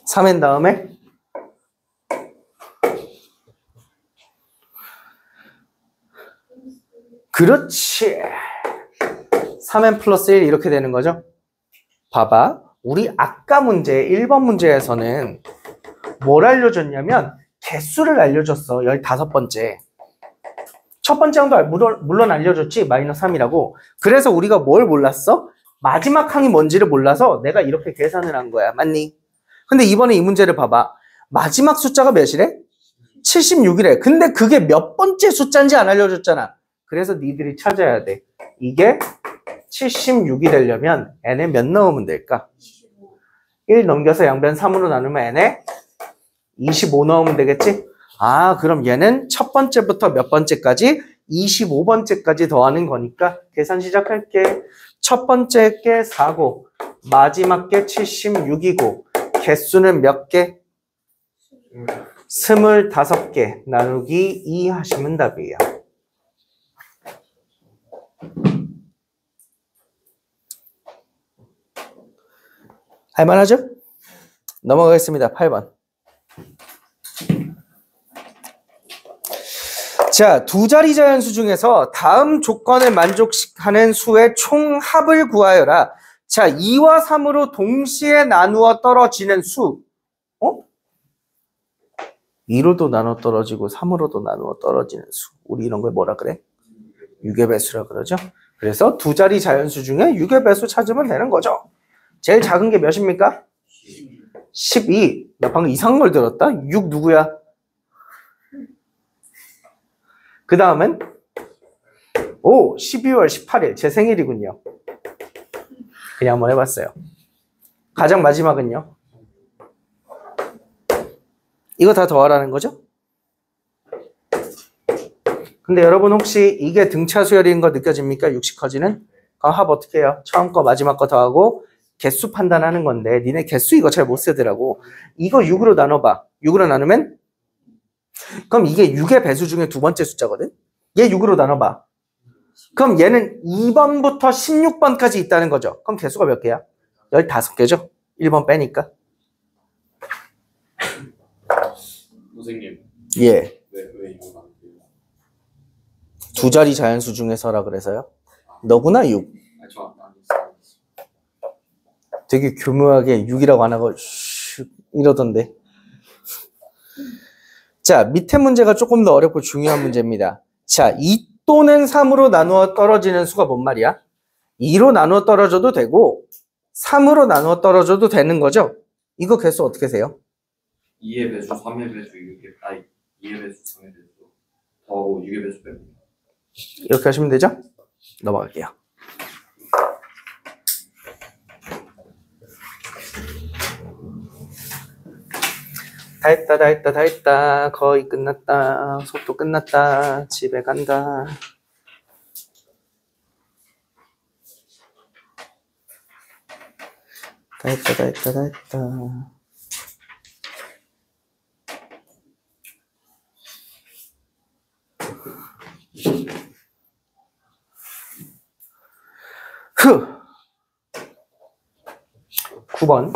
(3n) 다음에 그렇지. 3n 플러스 1 이렇게 되는 거죠. 봐봐. 우리 아까 문제 1번 문제에서는 뭘 알려줬냐면 개수를 알려줬어. 15번째. 첫 번째 항도 물론 알려줬지. 마이너스 3이라고. 그래서 우리가 뭘 몰랐어? 마지막 항이 뭔지를 몰라서 내가 이렇게 계산을 한 거야. 맞니? 근데 이번에 이 문제를 봐봐. 마지막 숫자가 몇이래? 76이래. 근데 그게 몇 번째 숫자인지 안 알려줬잖아. 그래서 니들이 찾아야 돼. 이게 76이 되려면 n에 몇 넣으면 될까? 1 넘겨서 양변 3으로 나누면 n에 25 넣으면 되겠지? 아, 그럼 얘는 첫 번째부터 몇 번째까지? 25번째까지 더하는 거니까 계산 시작할게. 첫 번째 게 4고 마지막 게 76이고 개수는 몇 개? 25개 나누기 2 하시면 답이에요. 할만하죠? 넘어가겠습니다. 8번. 자, 두 자리 자연수 중에서 다음 조건을 만족하는 수의 총합을 구하여라. 자, 2와 3으로 동시에 나누어 떨어지는 수. 2로도 나눠 떨어지고 3으로도 나누어 떨어지는 수. 우리 이런 걸 뭐라 그래? 유괴배수라 그러죠. 그래서 두 자리 자연수 중에 유괴배수 찾으면 되는 거죠. 제일 작은 게 몇입니까? 12. 나 방금 이상한 걸 들었다? 6 누구야? 그 다음엔 12월 18일 제 생일이군요. 그냥 한번 해봤어요. 가장 마지막은요? 이거 다 더하라는 거죠? 근데 여러분 혹시 이게 등차 수열인 거 느껴집니까? 60 커지는? 그럼 합 어떻게 해요? 처음 거 마지막 거 더하고 개수 판단하는 건데 니네 개수 이거 잘 못 쓰더라고. 이거 6으로 나눠봐. 6으로 나누면 그럼 이게 6의 배수 중에 두 번째 숫자거든? 얘 6으로 나눠봐. 그럼 얘는 2번부터 16번까지 있다는 거죠. 그럼 개수가 몇 개야? 15개죠? 1번 빼니까. 선생님. 예. 왜 이거 안 돼요? 두 자리 자연수 중에서라 그래서요? 너구나 6. 저안 했어요. 되게 교묘하게 6이라고 안 하고 슉 이러던데. 자, 밑에 문제가 조금 더 어렵고 중요한 문제입니다. 자, 2 또는 3으로 나누어 떨어지는 수가 뭔 말이야? 2로 나누어 떨어져도 되고 3으로 나누어 떨어져도 되는 거죠? 이거 개수 어떻게 세요? 2의 배수, 3의 배수, 2의 배수, 3의 배수. 더하고 6의 배수 빼고. 이렇게 하시면 되죠? 넘어갈게요. 다 했다, 다 했다, 다 했다. 거의 끝났다. 속도 끝났다. 집에 간다. 다 했다, 다 했다, 다 했다. 흐! 9번.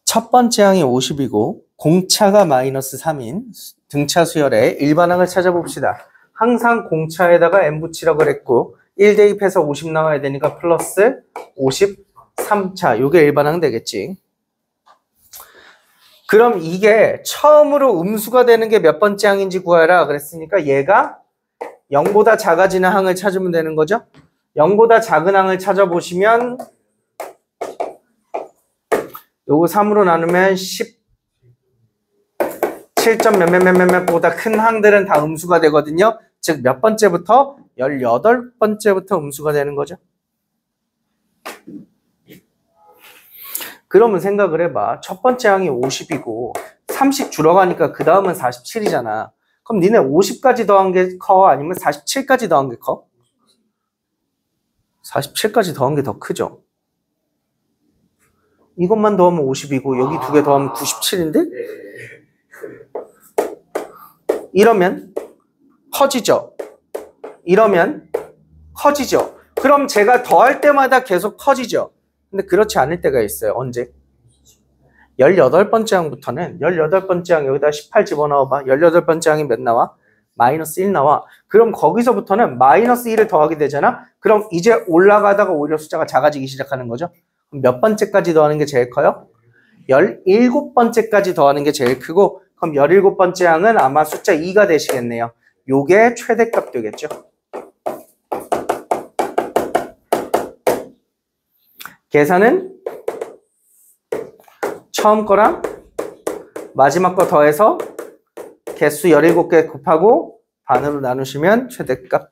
첫 번째 항이 50이고 공차가 마이너스 3인 등차 수열의 일반항을 찾아봅시다. 항상 공차에다가 n 붙이라고 그랬고 1 대입해서 50 나와야 되니까 플러스 53차. 요게 일반항 되겠지. 그럼 이게 처음으로 음수가 되는 게 몇 번째 항인지 구하라 그랬으니까 얘가 0보다 작아지는 항을 찾으면 되는 거죠. 0보다 작은 항을 찾아보시면 요거 3으로 나누면 17점 몇몇몇몇보다 큰 항들은 다 음수가 되거든요. 즉 몇 번째부터? 18번째부터 음수가 되는 거죠. 그러면 생각을 해봐. 첫 번째 항이 50이고 30 줄어가니까 그 다음은 47이잖아. 그럼 니네 50까지 더한 게 커? 아니면 47까지 더한 게 커? 47까지 더한 게 더 크죠. 이것만 더하면 50이고 여기 두 개 더하면 97인데? 이러면 커지죠. 이러면 커지죠. 그럼 제가 더할 때마다 계속 커지죠. 근데 그렇지 않을 때가 있어요. 언제? 18번째 항부터는 18번째 항 여기다 18 집어넣어봐. 18번째 항이 몇 나와? 마이너스 1 나와. 그럼 거기서부터는 마이너스 1을 더하게 되잖아. 그럼 이제 올라가다가 오히려 숫자가 작아지기 시작하는 거죠. 그럼 몇 번째까지 더하는 게 제일 커요? 17번째까지 더하는 게 제일 크고 그럼 17번째 항은 아마 숫자 2가 되시겠네요. 요게 최대값 되겠죠. 계산은 처음 거랑 마지막 거 더해서 개수 17개 곱하고 반으로 나누시면 최대값.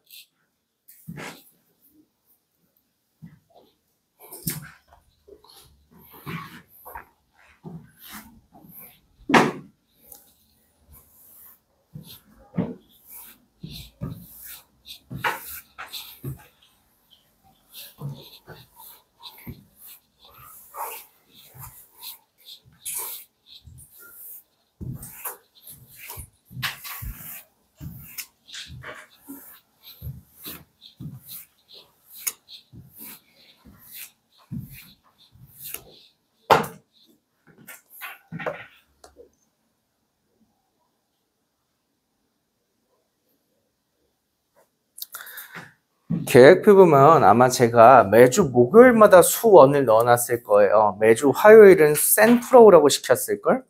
계획표 보면 아마 제가 매주 목요일마다 수원을 넣어놨을 거예요. 매주 화요일은 센프로우라고 시켰을걸?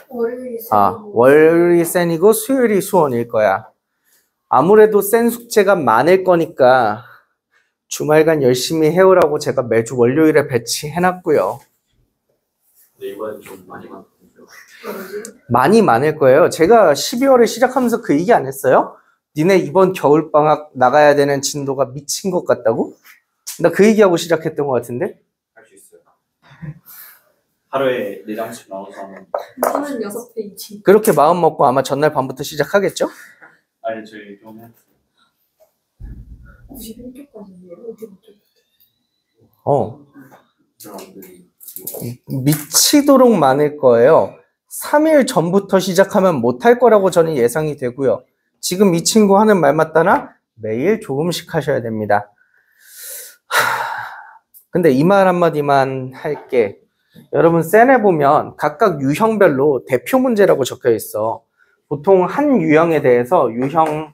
월요일이 월요일이 센이고 수요일이 수원일 거야. 아무래도 센 숙제가 많을 거니까 주말간 열심히 해오라고 제가 매주 월요일에 배치해놨고요. 근데 이번엔 좀 많이 많거든요. 많이 많을 거예요. 제가 12월에 시작하면서 그 얘기 안 했어요? 니네 이번 겨울방학 나가야 되는 진도가 미친 것 같다고? 나 그 얘기하고 시작했던 것 같은데? 할 수 있어요. 하루에 4장씩 나눠서 하면. 36페이지. 그렇게 마음 먹고 아마 전날 밤부터 시작하겠죠? 아니 저희 좀 해. 91쪽까지예요. 어디부터? 사람들이 미치도록 많을 거예요. 3일 전부터 시작하면 못할 거라고 저는 예상이 되고요. 지금 이 친구 하는 말 맞다나? 매일 조금씩 하셔야 됩니다. 근데 이 말 한마디만 할게. 여러분 센에 보면 각각 유형별로 대표 문제라고 적혀 있어. 보통 한 유형에 대해서 유형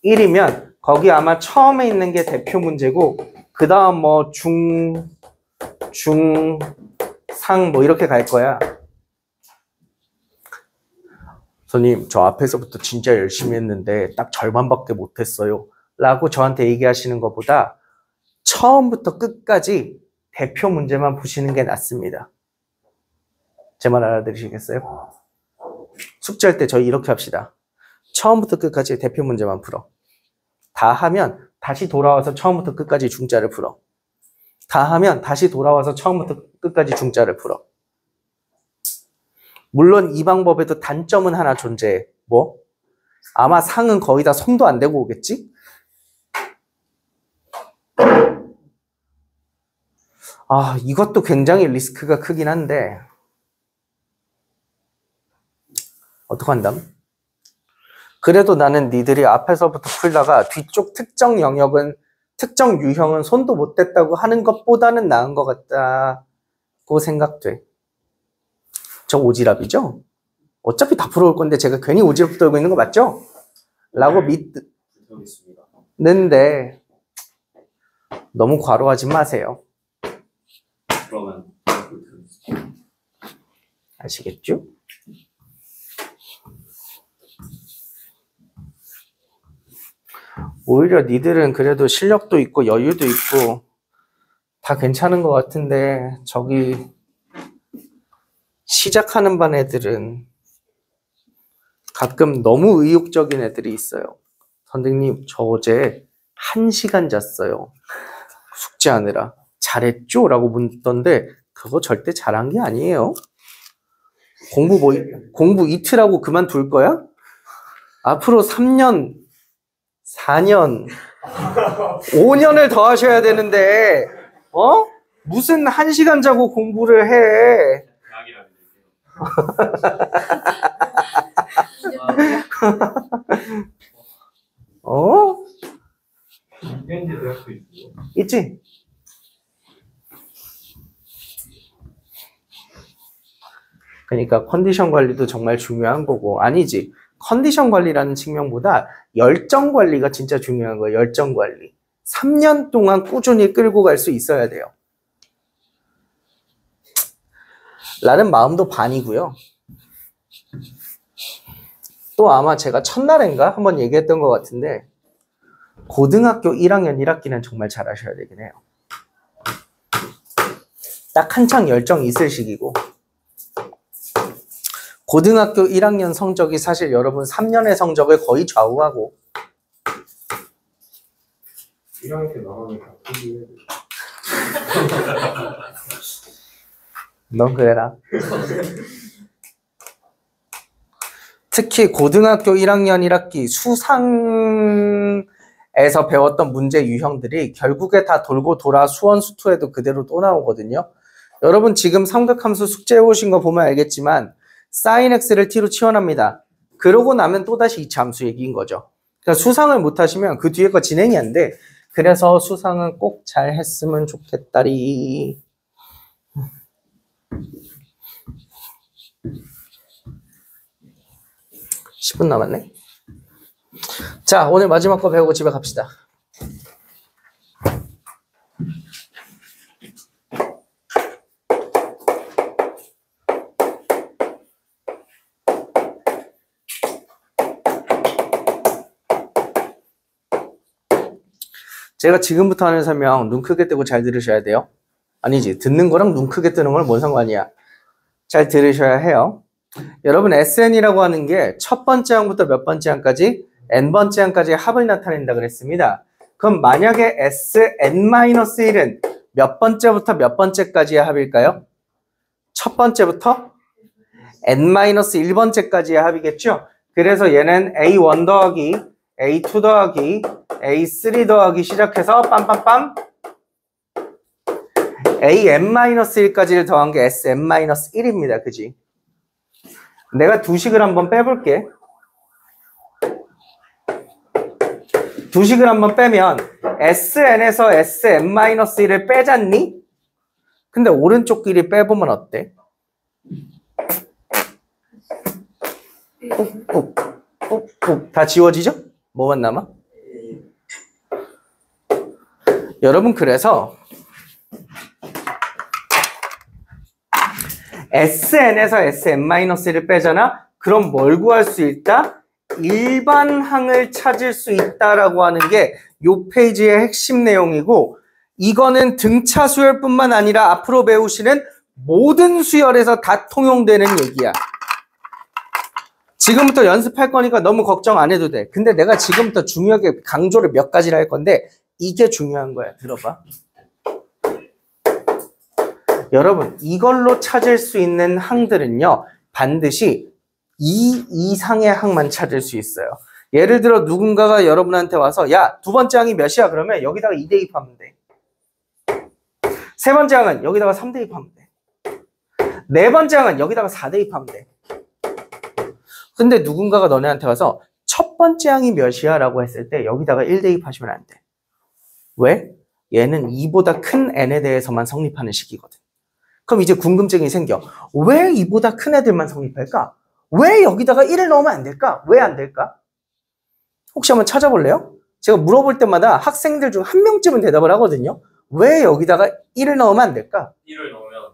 1이면 거기 아마 처음에 있는 게 대표 문제고 그 다음 뭐 중, 상 뭐 이렇게 갈 거야. 선생님 저 앞에서부터 진짜 열심히 했는데 딱 절반밖에 못했어요. 라고 저한테 얘기하시는 것보다 처음부터 끝까지 대표 문제만 푸시는 게 낫습니다. 제 말 알아들으시겠어요? 숙제할 때 저희 이렇게 합시다. 처음부터 끝까지 대표 문제만 풀어. 다 하면 다시 돌아와서 처음부터 끝까지 중자를 풀어. 다 하면 다시 돌아와서 처음부터 끝까지 중자를 풀어. 물론 이 방법에도 단점은 하나 존재해. 뭐? 아마 상은 거의 다 손도 안 대고 오겠지? 아, 이것도 굉장히 리스크가 크긴 한데 어떡한담? 그래도 나는 니들이 앞에서부터 풀다가 뒤쪽 특정 영역은 특정 유형은 손도 못 댔다고 하는 것보다는 나은 것 같다고 생각돼. 저 오지랖이죠? 어차피 다 풀어올 건데 제가 괜히 오지랖 떨고 있는 거 맞죠? 라고 여기있습니다. 믿는데 너무 과로하지 마세요. 그러면 아시겠죠? 오히려 니들은 그래도 실력도 있고 여유도 있고 다 괜찮은 것 같은데 저기 시작하는 반 애들은 가끔 너무 의욕적인 애들이 있어요. 선생님, 저 어제 1시간 잤어요. 숙제하느라. 잘했죠? 라고 묻던데 그거 절대 잘한 게 아니에요. 공부 이틀하고 그만둘 거야? 앞으로 3년, 4년, 5년을 더 하셔야 되는데 무슨 1시간 자고 공부를 해. 밴드 대학도 있고. 있지? 그러니까 컨디션 관리도 정말 중요한 거고 아니지. 컨디션 관리라는 측면보다 열정 관리가 진짜 중요한 거예요. 열정 관리. 3년 동안 꾸준히 끌고 갈 수 있어야 돼요. 라는 마음도 반이고요. 또 아마 제가 첫날인가 한번 얘기했던 것 같은데 고등학교 1학년 1학기는 정말 잘하셔야 되긴 해요. 딱 한창 열정이 있을 시기고 고등학교 1학년 성적이 사실 여러분 3년의 성적을 거의 좌우하고 1학년 때 나가면 다 포기해야 돼. 넌 그래라. 특히 고등학교 1학년 1학기 수상에서 배웠던 문제 유형들이 결국에 다 돌고 돌아 수원 수투에도 그대로 또 나오거든요. 여러분 지금 삼각함수 숙제해 오신 거 보면 알겠지만 sin x를 t로 치환합니다. 그러고 나면 또다시 2차 함수 얘기인 거죠. 그러니까 수상을 못 하시면 그 뒤에 거 진행이 안 돼. 그래서 수상은 꼭 잘 했으면 좋겠다리. (10분) 남았네. 자, 오늘 마지막 거 배우고 집에 갑시다. 제가 지금부터 하는 설명 눈 크게 뜨고 잘 들으셔야 돼요. 아니지, 듣는 거랑 눈 크게 뜨는 건 뭔 상관이야. 잘 들으셔야 해요. 여러분 SN이라고 하는 게 첫 번째 항부터 몇 번째 항까지 n번째 항까지의 합을 나타낸다 그랬습니다. 그럼 만약에 SN-1은 몇 번째부터 몇 번째까지의 합일까요? 첫 번째부터 n-1번째까지의 합이겠죠? 그래서 얘는 A1 더하기 A2 더하기 A3 더하기 시작해서 빰빰빰 AN-1까지를 더한 게 SN-1입니다. 그지? 내가 두 식을 한번 빼볼게. 두 식을 한번 빼면 SN에서 SN-1을 빼잖니? 근데 오른쪽 길이 빼보면 어때? 꾹꾹 다 지워지죠? 뭐만 남아? 여러분 그래서 SN에서 SN-1를 빼잖아? 그럼 뭘 구할 수 있다? 일반항을 찾을 수 있다라고 하는 게 이 페이지의 핵심 내용이고, 이거는 등차 수열뿐만 아니라 앞으로 배우시는 모든 수열에서 다 통용되는 얘기야. 지금부터 연습할 거니까 너무 걱정 안 해도 돼. 근데 내가 지금부터 중요하게 강조를 몇 가지를 할 건데 이게 중요한 거야. 들어봐. 여러분, 이걸로 찾을 수 있는 항들은요, 반드시 이 이상의 항만 찾을 수 있어요. 예를 들어 누군가가 여러분한테 와서 야, 두 번째 항이 몇이야? 그러면 여기다가 2 대입하면 돼. 세 번째 항은 여기다가 3 대입하면 돼. 네 번째 항은 여기다가 4 대입하면 돼. 근데 누군가가 너네한테 와서 첫 번째 항이 몇이야? 라고 했을 때 여기다가 1 대입하시면 안 돼. 왜? 얘는 2보다 큰 n에 대해서만 성립하는 식이거든. 그럼 이제 궁금증이 생겨. 왜 2보다 큰 애들만 성립할까? 왜 여기다가 1을 넣으면 안 될까? 왜 안 될까? 혹시 한번 찾아볼래요? 제가 물어볼 때마다 학생들 중 한 명쯤은 대답을 하거든요. 왜 여기다가 1을 넣으면 안 될까? 1을 넣으면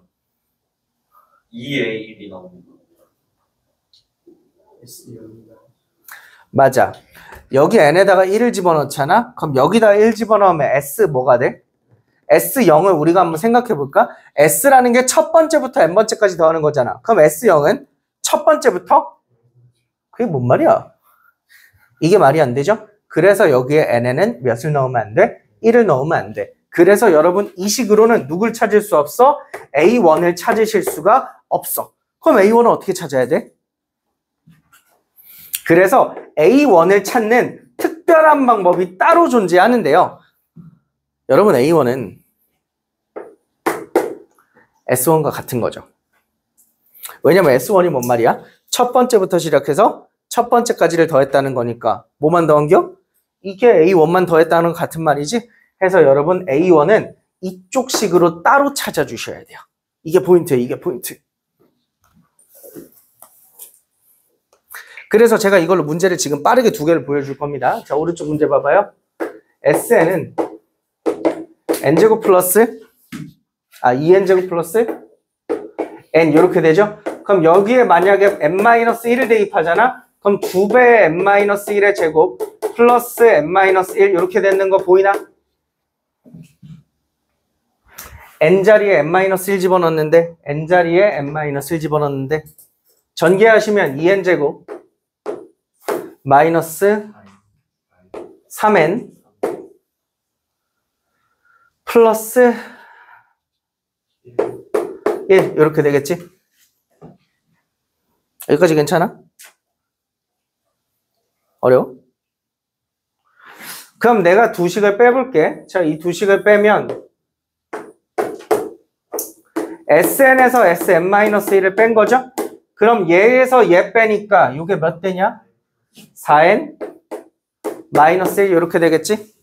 2에 1이 나옵니다. 맞아. 여기 n에다가 1을 집어넣잖아? 그럼 여기다 1 집어넣으면 s 뭐가 돼? S0을 우리가 한번 생각해 볼까? S라는 게 첫 번째부터 n번째까지 더하는 거잖아. 그럼 S0은 첫 번째부터? 그게 뭔 말이야? 이게 말이 안 되죠? 그래서 여기에 n에는 몇을 넣으면 안 돼? 1을 넣으면 안 돼. 그래서 여러분 이 식으로는 누굴 찾을 수 없어? A1을 찾으실 수가 없어. 그럼 A1은 어떻게 찾아야 돼? 그래서 A1을 찾는 특별한 방법이 따로 존재하는데요. 여러분 A1은 S1과 같은 거죠. 왜냐면 S1이 뭔 말이야? 첫 번째부터 시작해서 첫 번째까지를 더했다는 거니까 뭐만 더한겨? 이게 A1만 더했다는 거 같은 말이지? 해서 여러분 A1은 이쪽 식으로 따로 찾아주셔야 돼요. 이게 포인트예요. 이게 포인트. 그래서 제가 이걸로 문제를 지금 빠르게 두 개를 보여줄 겁니다. 자, 오른쪽 문제 봐봐요. SN은 n제곱 플러스 2n제곱 플러스 n 이렇게 되죠? 그럼 여기에 만약에 n-1을 대입하잖아? 그럼 2배 n-1의 제곱 플러스 n-1 이렇게 되는 거 보이나? n자리에 n-1 집어넣는데 n자리에 n-1 집어넣는데 전개하시면 2n제곱 마이너스 3n 플러스 1 이렇게 되겠지? 여기까지 괜찮아? 어려워? 그럼 내가 두 식을 빼볼게. 자, 이 두 식을 빼면 SN에서 SN-1을 뺀 거죠? 그럼 얘에서 얘 빼니까 이게 몇 되냐? 4N 마이너스 1 이렇게 되겠지?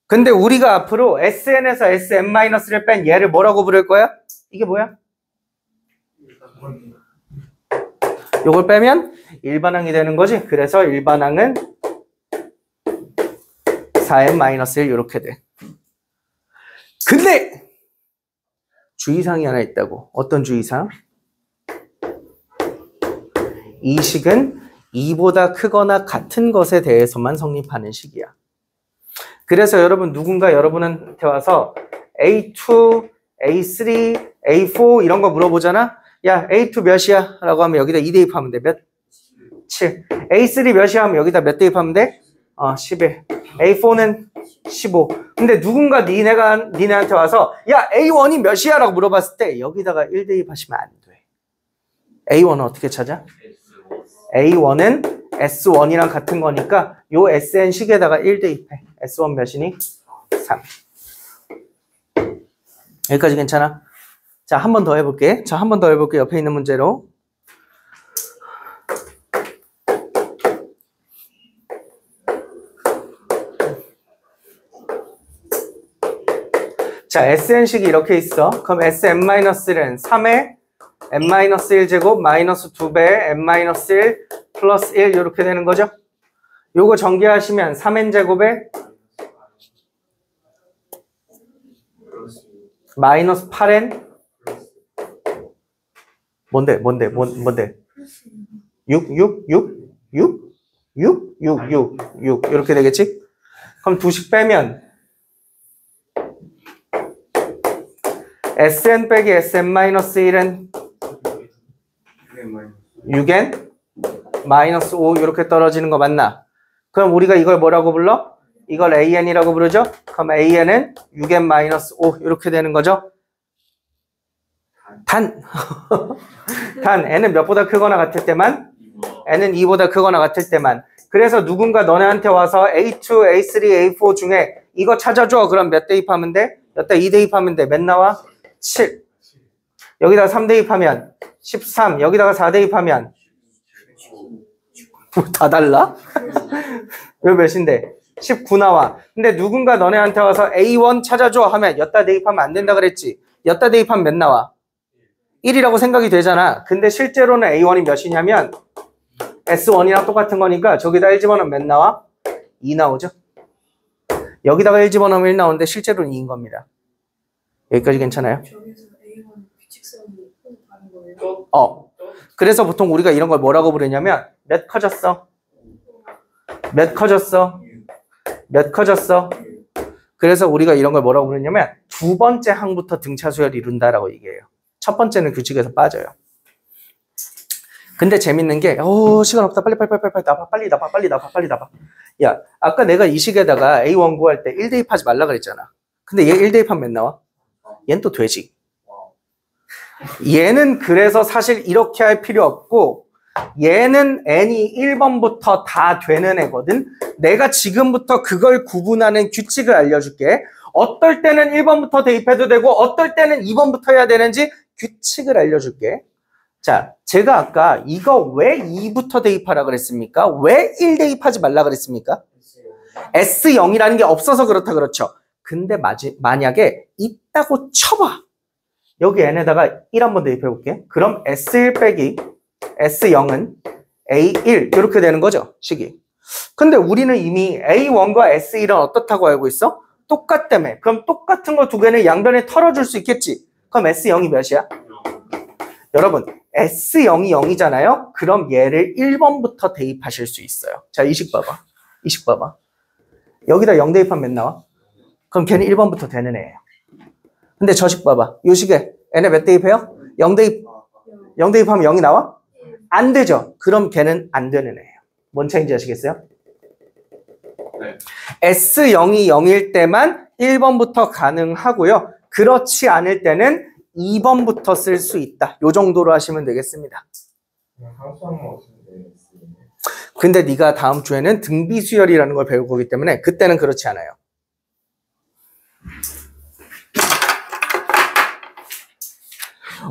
근데 우리가 앞으로 SN에서 SN-를 뺀 얘를 뭐라고 부를 거야? 이게 뭐야? 요걸 빼면 일반항이 되는 거지. 그래서 일반항은 4n-1 이렇게 돼. 근데 주의사항이 하나 있다고. 어떤 주의사항? 이 식은 2보다 크거나 같은 것에 대해서만 성립하는 식이야. 그래서 여러분 누군가 여러분한테 와서 A2, A3, A4 이런 거 물어보잖아. 야, A2 몇이야? 라고 하면 여기다 2 대입하면 돼. 몇? 7. A3 몇이야? 하면 여기다 몇 대입하면 돼? 11. A4는 15. 근데 누군가 니네한테 와서 야, A1이 몇이야? 라고 물어봤을 때 여기다가 1 대입하시면 안 돼. A1은 어떻게 찾아? A1은 S1이랑 같은 거니까 요 SN 식에다가 1 대입해. S1 몇이니? 3. 여기까지 괜찮아? 자, 한 번 더 해볼게. 자, 한 번 더 해볼게. 옆에 있는 문제로. 자, SN식이 이렇게 있어. 그럼 SN-는 3의 n-1제곱 마이너스 2배 n-1 플러스 1 이렇게 되는 거죠? 요거 전개하시면 3n제곱에 마이너스 8n 뭔데? 6? 6, 6, 6, 6 이렇게 되겠지? 그럼 2씩 빼면 Sn 빼기 Sn-1은 6n 마이너스 5 이렇게 떨어지는 거 맞나? 그럼 우리가 이걸 뭐라고 불러? 이걸 an이라고 부르죠? 그럼 an은 6n 마이너스 5 이렇게 되는 거죠? 단 n은 몇보다 크거나 같을 때만 n은 2보다 크거나 같을 때만. 그래서 누군가 너네한테 와서 A2, A3, A4 중에 이거 찾아줘. 그럼 몇 대입하면 돼? 여기다 2 대입하면 돼. 몇 나와? 7. 여기다가 3 대입하면 13. 여기다가 4 대입하면 다 달라? 왜 몇인데? 19 나와. 근데 누군가 너네한테 와서 A1 찾아줘 하면 여기다 대입하면 안 된다 그랬지? 여기다 대입하면 몇 나와? 1이라고 생각이 되잖아. 근데 실제로는 A1이 몇이냐면 S1이랑 똑같은 거니까 저기다 1 집어넣으면 몇 나와? 2 나오죠? 여기다가 1 집어넣으면 1 나오는데 실제로는 2인 겁니다. 여기까지 괜찮아요? 저기서 A1 규칙성이 다른 거예요? 그래서 보통 우리가 이런 걸 뭐라고 부르냐면 몇 커졌어? 몇 커졌어? 몇 커졌어? 그래서 우리가 이런 걸 뭐라고 부르냐면 두 번째 항부터 등차 수열을 이룬다라고 얘기해요. 첫 번째는 규칙에서 빠져요. 근데 재밌는 게 시간 없다. 빨리 나봐. 야, 아까 내가 이 식에다가 A1 구할 때 1 대입하지 말라 그랬잖아. 근데 얘 1 대입하면 몇 나와? 얘는 또 되지. 얘는 그래서 사실 이렇게 할 필요 없고 얘는 n이 1번부터 다 되는 애거든. 내가 지금부터 그걸 구분하는 규칙을 알려줄게. 어떨 때는 1번부터 대입해도 되고 어떨 때는 2번부터 해야 되는지 규칙을 알려줄게. 자, 제가 아까 이거 왜 2부터 대입하라 그랬습니까? 왜 1 대입하지 말라 그랬습니까? S0이라는 게 없어서 그렇다 그렇죠. 근데 만약에 있다고 쳐봐. 여기 n에다가 1 한번 대입해 볼게. 그럼 S1 빼기 S0은 A1 이렇게 되는 거죠, 식이. 근데 우리는 이미 A1과 S1은 어떻다고 알고 있어? 똑같다며. 그럼 똑같은 거 두 개는 양변에 털어줄 수 있겠지. 그럼 S0이 몇이야? 여러분, S0이 0이잖아요? 그럼 얘를 1번부터 대입하실 수 있어요. 자, 이 식 봐봐. 이 식 봐봐. 여기다 0 대입하면 몇 나와? 그럼 걔는 1번부터 되는 애예요. 근데 저 식 봐봐. 이 식에 n에 몇 대입해요? 0 대입하면 0이 나와? 안 되죠. 그럼 걔는 안 되는 애예요. 뭔 차이인지 아시겠어요? 네. S0이 0일 때만 1번부터 가능하고요. 그렇지 않을 때는 2번부터 쓸 수 있다. 요 정도로 하시면 되겠습니다. 항상 먹는데. 근데 네가 다음 주에는 등비수열이라는 걸 배울 거기 때문에 그때는 그렇지 않아요.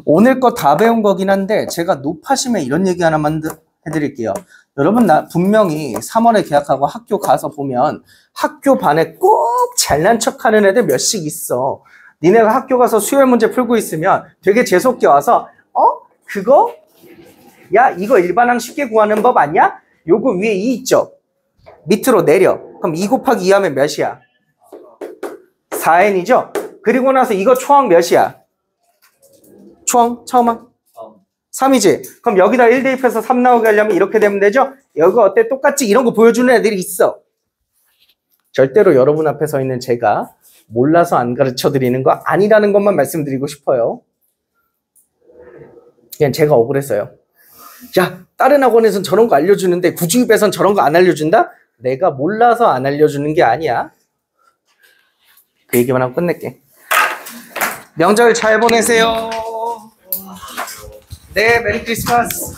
오늘 거 다 배운 거긴 한데 제가 높아심에 이런 얘기 하나만 해드릴게요. 여러분, 나 분명히 3월에 계약하고 학교 가서 보면 학교 반에 꼭 잘난 척하는 애들 몇씩 있어. 니네가 학교 가서 수열 문제 풀고 있으면 되게 재수없게 와서 그거? 야, 이거 일반항 쉽게 구하는 법 아니야? 요거 위에 2 있죠? 밑으로 내려. 그럼 2 곱하기 2 하면 몇이야? 4n이죠? 그리고 나서 이거 초항 몇이야? 초항 처음항 3이지? 그럼 여기다 1 대입해서 3 나오게 하려면 이렇게 되면 되죠? 여기 어때? 똑같지? 이런 거 보여주는 애들이 있어. 절대로 여러분 앞에 서 있는 제가 몰라서 안 가르쳐 드리는 거 아니라는 것만 말씀드리고 싶어요. 그냥 제가 억울했어요. 야, 다른 학원에선 저런 거 알려주는데 구주입에선 저런 거 안 알려준다? 내가 몰라서 안 알려주는 게 아니야. 그 얘기만 하고 끝낼게. 명절 잘 보내세요. 네, 메리 크리스마스.